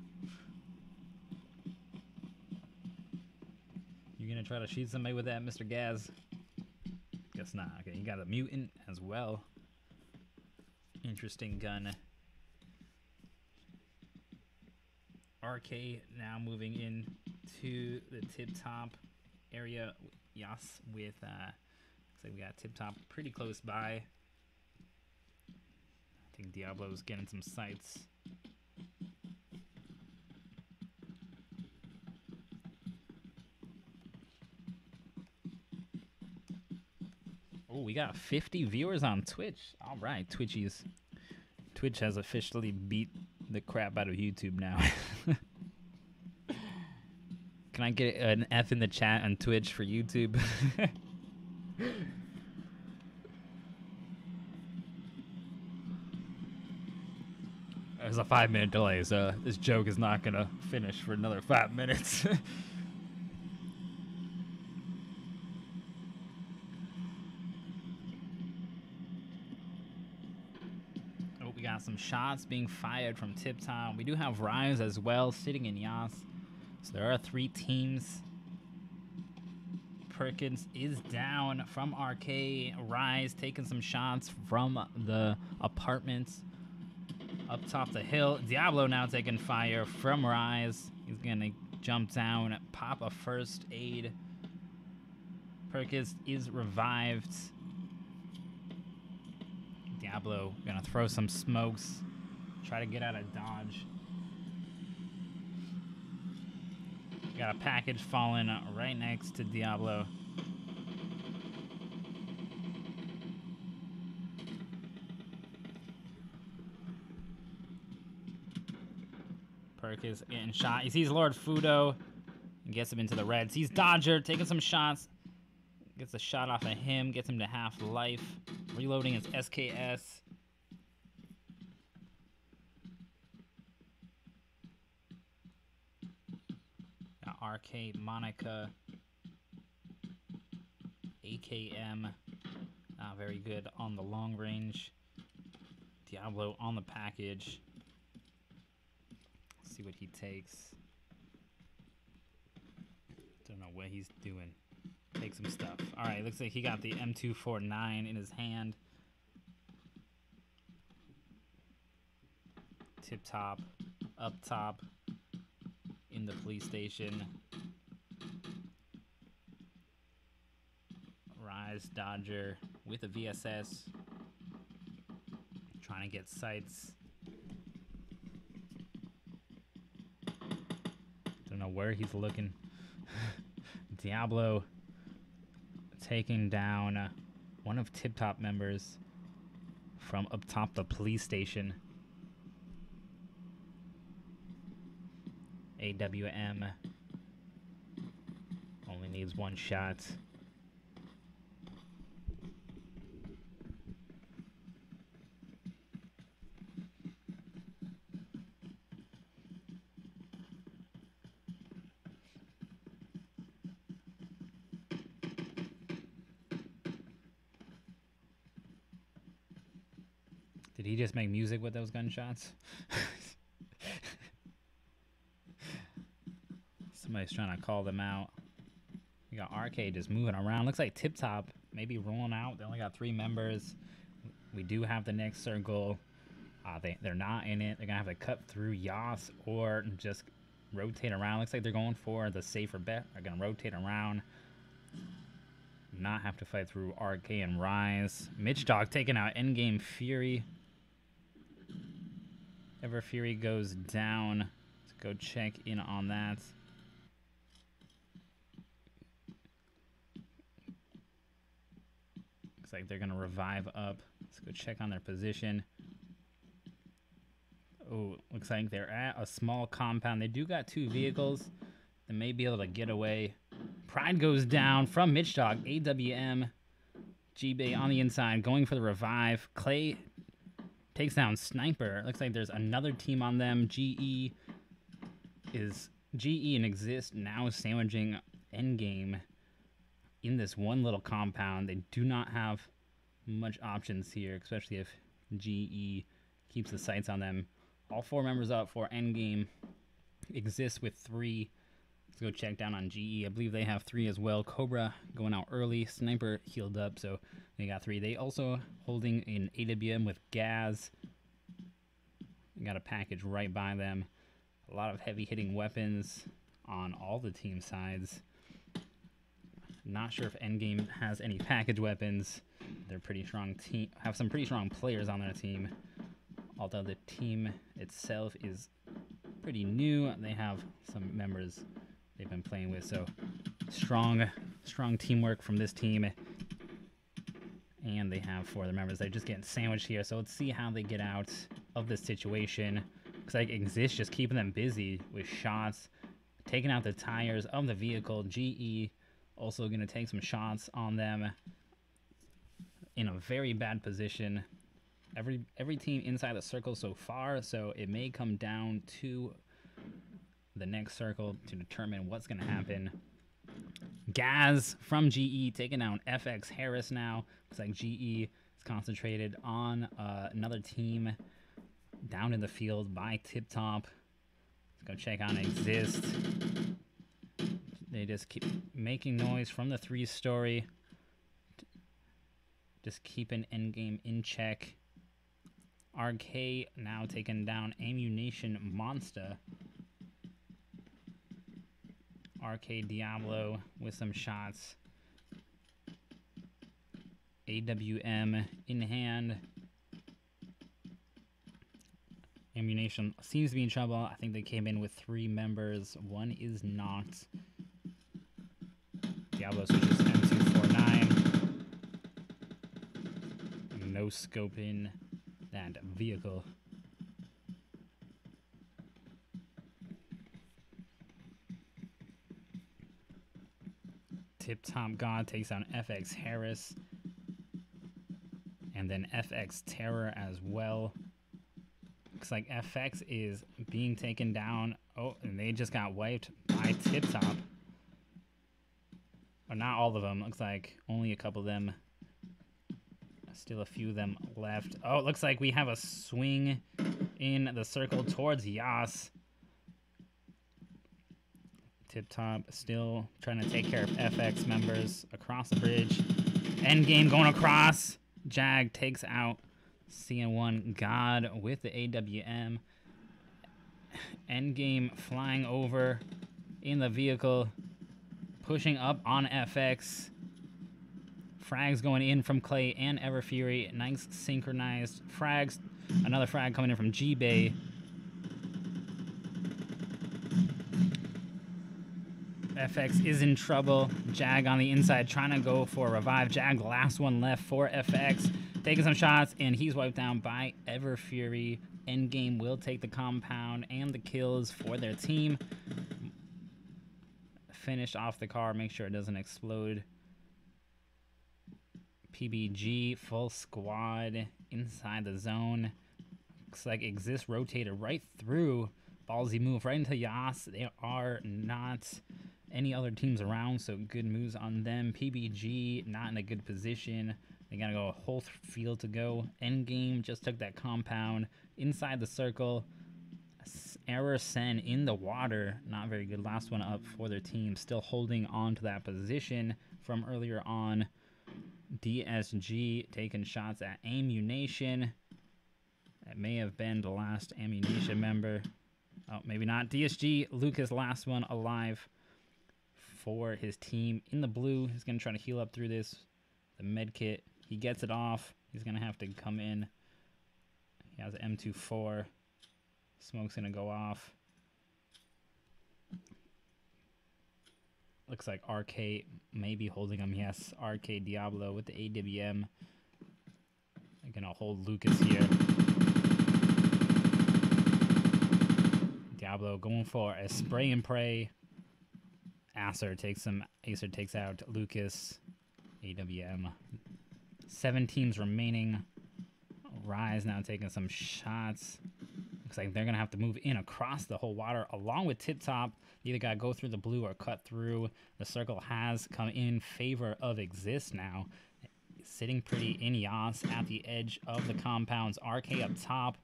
You gonna try to shoot somebody with that, Mr. Gaz? Guess not. Okay, you got a mutant as well. Interesting gun. RK now moving in to the TipTop area. Yas with looks like we got TipTop pretty close by. I think Diablo's getting some sights. Oh, we got 50 viewers on Twitch. All right, Twitchies. Twitch has officially beat the crap out of YouTube now. Can I get an F in the chat on Twitch for YouTube? There's a 5-minute delay, so this joke is not gonna finish for another 5 minutes. Oh, we got some shots being fired from TipTop. We do have Rise as well, sitting in Yas. So there are 3 teams. Perkins is down from RK. Rise taking some shots from the apartments up top the hill. Diablo now taking fire from Rise. He's gonna jump down, pop a first aid. Perkins is revived. Diablo gonna throw some smokes, try to get out of dodge. Got a package falling right next to Diablo. Perkins getting shot. He sees Lord Fudo and gets him into the red. Sees Dodger taking some shots. Gets a shot off of him. Gets him to half life. Reloading his SKS. Got RK, Monica, AKM. Very good on the long range. Diablo on the package. Let's see what he takes. Don't know what he's doing. Take some stuff. All right, looks like he got the M249 in his hand. TipTop, up top, in the police station. Rise Dodger with a VSS. Trying to get sights. Don't know where he's looking. Diablo taking down one of TipTop members from up top the police station. AWM only needs one shot. Did he just make music with those gunshots? Somebody's trying to call them out. We got RK just moving around. Looks like TipTop maybe rolling out. They only got 3 members. We do have the next circle. They're not in it. They're going to have to cut through Yas or just rotate around. Looks like they're going for the safer bet. They're going to rotate around. Not have to fight through RK and Rise. Mitch Dog taking out Endgame Fury. Ever Fury goes down. Let's go check in on that. Looks like they're going to revive up. Let's go check on their position. Oh, looks like they're at a small compound. They do got 2 vehicles. They may be able to get away. Pride goes down from Mitch Dog. AWM. G-Bay on the inside going for the revive. Clay takes down Sniper. Looks like there's another team on them. GE and Exist now sandwiching Endgame in this one little compound. They do not have much options here, especially if GE keeps the sights on them. All 4 members up for Endgame. Exist with 3. Let's go check down on GE. I believe they have 3 as well. Cobra going out early. Sniper healed up, so they got 3. They also holding an AWM with Gaz. Got a package right by them. A lot of heavy hitting weapons on all the team sides. Not sure if Endgame has any package weapons. They're pretty strong team. Have some pretty strong players on their team. Although the team itself is pretty new, they have some members they've been playing with. So strong teamwork from this team. And they have 4 other members. They're just getting sandwiched here. So let's see how they get out of this situation. Looks like Exist just keeping them busy with shots, taking out the tires of the vehicle. GE also going to take some shots on them in a very bad position. Every team inside the circle so far, so it may come down to the next circle to determine what's going to happen. Gaz from GE taking down FX Harris now. Looks like GE is concentrated on another team down in the field by TipTop. Let's go check on Exist. They just keep making noise from the 3-story. Just keeping Endgame in check. RK now taking down Ammunation Monster. RK Diablo with some shots. AWM in hand. Ammunation seems to be in trouble. I think they came in with 3 members. 1 is not. Diablo switches M249. No scoping that vehicle. TipTop God takes on FX Harris. And then FX Terror as well. Looks like FX is being taken down. Oh, and they just got wiped by TipTop. Or not all of them. Looks like only a couple of them. Still a few of them left. Oh, it looks like we have a swing in the circle towards Yas. TipTop still trying to take care of FX members across the bridge. Endgame going across. Jag takes out CN1 God with the AWM. Endgame flying over in the vehicle. Pushing up on FX. Frags going in from Clay and Everfury. Nice synchronized frags. Another frag coming in from G-Bay. FX is in trouble. Jag on the inside trying to go for a revive. Jag, last one left for FX. Taking some shots, and he's wiped down by Everfury. Endgame will take the compound and the kills for their team. Finish off the car, make sure it doesn't explode. PBG, full squad inside the zone. Looks like Exist rotated right through. Ballsy move right into Yas. There are not any other teams around, so good moves on them. PBG not in a good position. They gotta go a whole field to go. Endgame just took that compound inside the circle. Error Sen in the water. Not very good. Last one up for their team. Still holding on to that position from earlier on. DSG taking shots at Ammunation. That may have been the last Ammunation member. Oh, maybe not. DSG, Lucas, last one alive for his team in the blue. He's going to try to heal up through this. The med kit. He gets it off. He's going to have to come in. He has an M24. Smoke's going to go off. Looks like RK may be holding him. Yes, RK Diablo with the AWM. They're going to hold Lucas here. Diablo going for a spray and pray. Acer takes out Lucas. AWM. 7 teams remaining. Rise now taking some shots. Looks like they're going to have to move in across the whole water along with TipTop. You either got to go through the blue or cut through. The circle has come in favor of Exist now. Sitting pretty in Yas at the edge of the compounds. RK up top.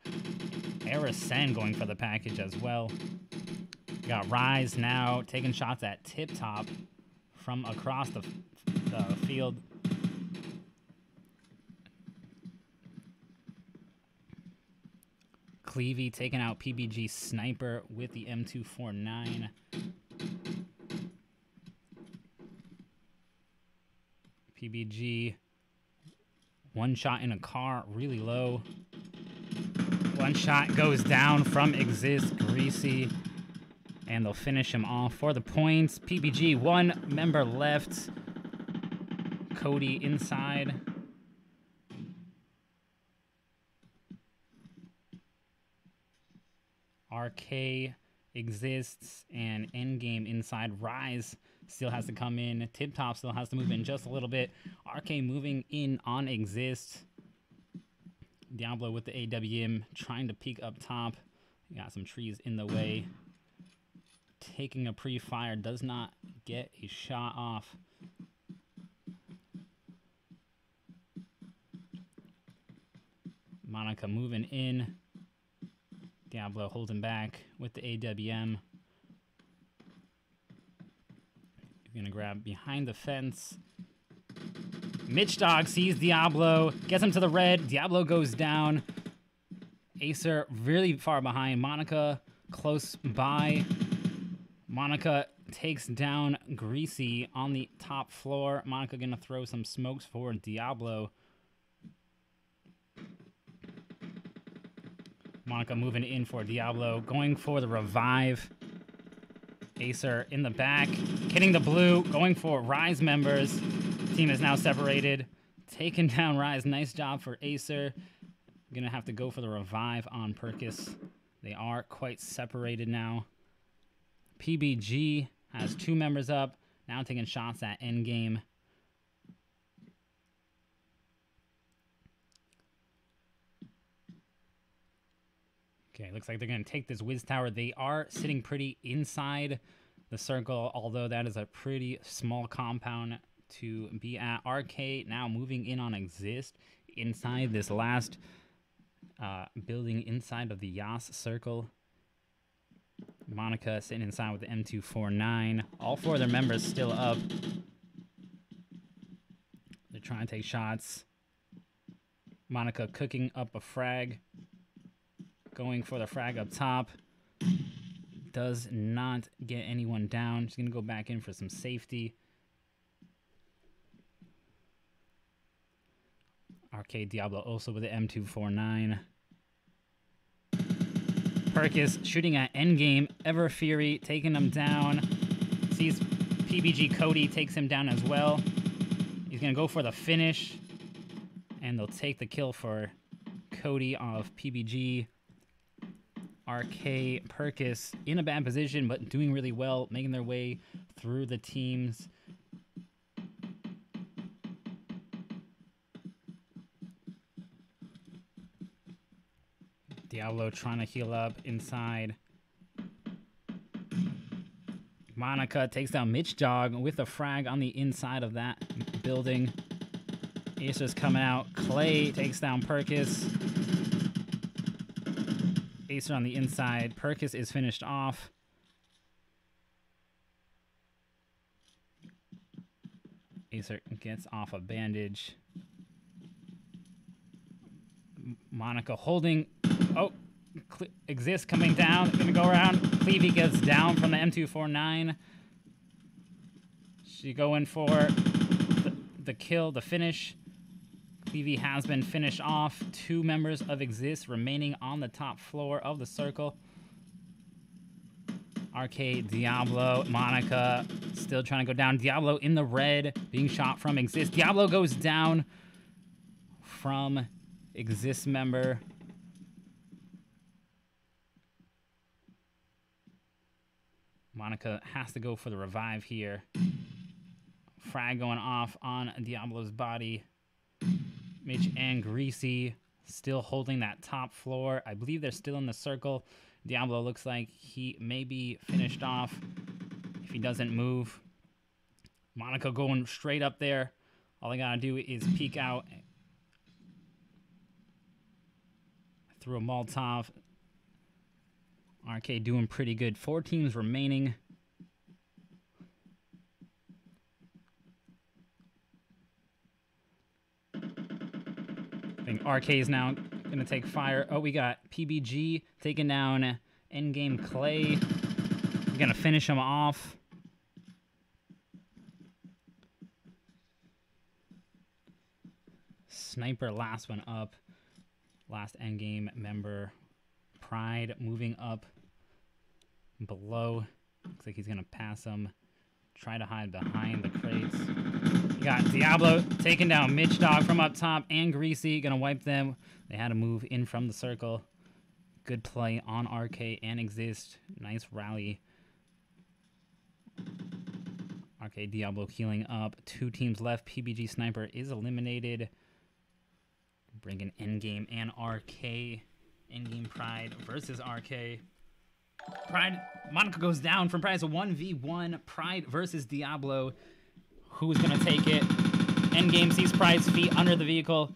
Erison going for the package as well. Got Rise now taking shots at TipTop from across the field. Clevey taking out PBG Sniper with the M249. PBG, one shot in a car, really low. One shot goes down from Exist, Greasy, and they'll finish him off for the points. PBG, one member left. Cody inside. RK Exists, and Endgame inside. Rise still has to come in. TipTop still has to move in just a little bit. RK moving in on Exist. Diablo with the AWM trying to peek up top. You got some trees in the way. Taking a pre-fire, does not get a shot off. Monica moving in. Diablo holding back with the AWM. You're gonna grab behind the fence. Mitch Dog sees Diablo, gets him to the red. Diablo goes down. Acer really far behind. Monica close by. Monica takes down Greasy on the top floor. Monica gonna throw some smokes for Diablo. Monica moving in for Diablo, going for the revive. Acer in the back, hitting the blue, going for Rise members. Team is now separated, taking down Rise. Nice job for Acer. Gonna have to go for the revive on Perkis. They are quite separated now. PBG has 2 members up, now taking shots at Endgame. Okay, looks like they're going to take this Wiz Tower. They are sitting pretty inside the circle, although that is a pretty small compound to be at. RK now moving in on Exist inside this last building inside of the Yas circle. Monica sitting inside with the M249. All 4 of their members still up. They're trying to take shots. Monica cooking up a frag. Going for the frag up top. Does not get anyone down. She's going to go back in for some safety. Arcade Diablo also with the M249. Perkis shooting at Endgame. Ever Fury taking him down. Sees PBG Cody, takes him down as well. He's going to go for the finish. And they'll take the kill for Cody of PBG. RK Perkis in a bad position, but doing really well, making their way through the teams. Diablo trying to heal up inside. Monica takes down Mitch Dog with a frag on the inside of that building. Acer's coming out. Clay takes down Perkis. Acer on the inside. Perkis is finished off. Acer gets off a bandage. Monica holding. Oh, Exist coming down. Gonna go around. Clevey gets down from the M249. She going for the kill, the finish. Clevey has been finished off. 2 members of Exist remaining on the top floor of the circle. RK, Diablo, Monica still trying to go down. Diablo in the red, being shot from Exist. Diablo goes down from Exist member. Monica has to go for the revive here. Frag going off on Diablo's body. Mitch and Greasy still holding that top floor. I believe they're still in the circle. Diablo looks like he may be finished off if he doesn't move. Monica going straight up there. All I gotta do is peek out through a Molotov. RK doing pretty good. 4 teams remaining. I think RK is now going to take fire. Oh, we got PBG taking down Endgame Clay. We're going to finish him off. Sniper, last one up. Last Endgame member. Pride moving up below. Looks like he's going to pass him. Try to hide behind the crates. You got Diablo taking down Mitch Dog from up top and Greasy. Going to wipe them. They had to move in from the circle. Good play on RK and Exist. Nice rally. RK Diablo healing up. 2 teams left. PBG Sniper is eliminated. Bringing Endgame and RK. Endgame Pride versus RK. Pride, Monica goes down from Pride. So 1v1. Pride versus Diablo. Who's going to take it? Endgame sees Pride's feet under the vehicle.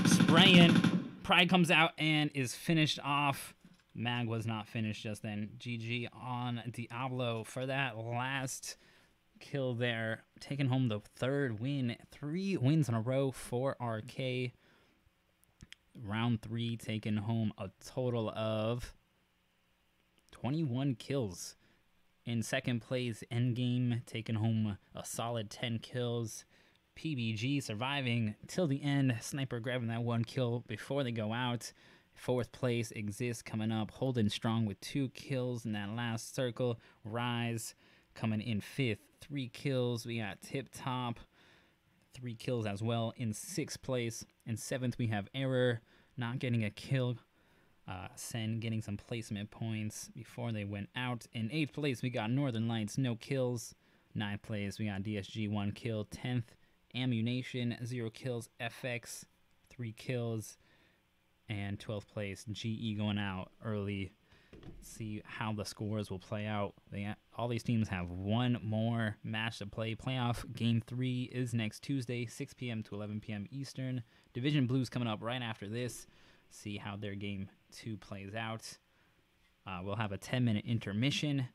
Spraying. Pride comes out and is finished off. Mag was not finished just then. GG on Diablo for that last kill there. Taking home the 3rd win. 3 wins in a row for RK. Round 3 taking home a total of 21 kills. In 2nd place, Endgame taking home a solid 10 kills. PBG surviving till the end. Sniper grabbing that 1 kill before they go out. 4th place, Exist coming up, holding strong with 2 kills in that last circle. Rise coming in 5th, 3 kills. We got TipTop, 3 kills as well in 6th place. In 7th, we have Error, not getting a kill. Sen getting some placement points before they went out. In 8th place, we got Northern Lights, no kills. 9th place, we got DSG, 1 kill. 10th, Ammunation, 0 kills. FX, 3 kills. And 12th place, GE going out early. Let's see how the scores will play out. All these teams have 1 more match to play. Playoff Game 3 is next Tuesday, 6 p.m. to 11 p.m. Eastern. Division Blues coming up right after this. See how their Game 2 plays out. We'll have a 10-minute intermission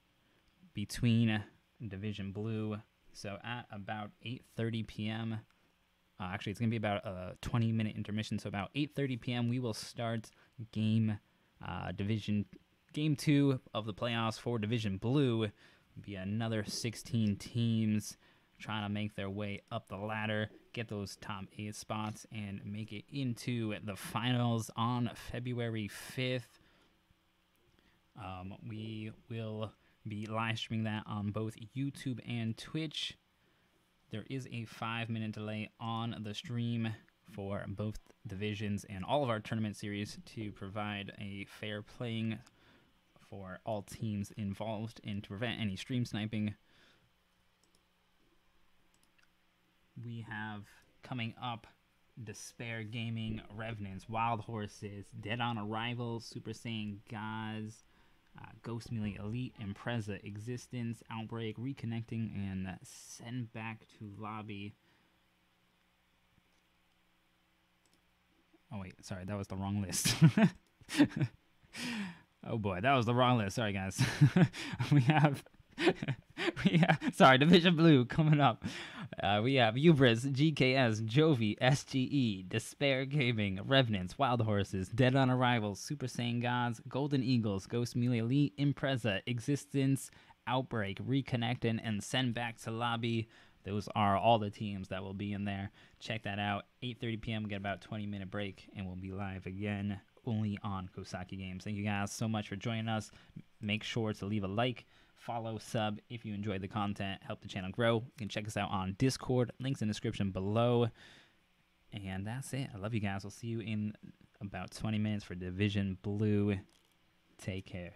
between Division Blue. So at about 8:30 p.m., actually, it's going to be about a 20-minute intermission. So about 8:30 p.m., we will start Game 2 of the playoffs for Division Blue. It'll be another 16 teams trying to make their way up the ladder, get those top 8 spots, and make it into the finals on February 5th. We will be live streaming that on both YouTube and Twitch. There is a 5-minute delay on the stream for both divisions and all of our tournament series to provide a fair playing for all teams involved and to prevent any stream sniping. We have coming up Despair Gaming, Revenants, Wild Horses, Dead on Arrival, Super Saiyan Gods, Ghost Melee Elite, Impreza, Existence, Outbreak, Reconnecting, and Send Back to Lobby. Oh wait, sorry, that was the wrong list. Oh boy, that was the wrong list. Sorry guys. we have sorry, Division Blue coming up. We have Ubris, GKS, Jovi, SGE, Despair Gaming, Revenants, Wild Horses, Dead on Arrival, Super Saiyan Gods, Golden Eagles, Ghost Melee Elite, Impreza, Existence, Outbreak, Reconnecting, and Send Back to Lobby. Those are all the teams that will be in there. Check that out. 8:30 p.m. Get about 20-minute break, and we'll be live again only on Cosaki Games. Thank you guys so much for joining us. Make sure to leave a like, follow, sub if you enjoyed the content. Help the channel grow. You can check us out on Discord. Links in the description below. And that's it. I love you guys. We'll see you in about 20 minutes for Division Blue. Take care.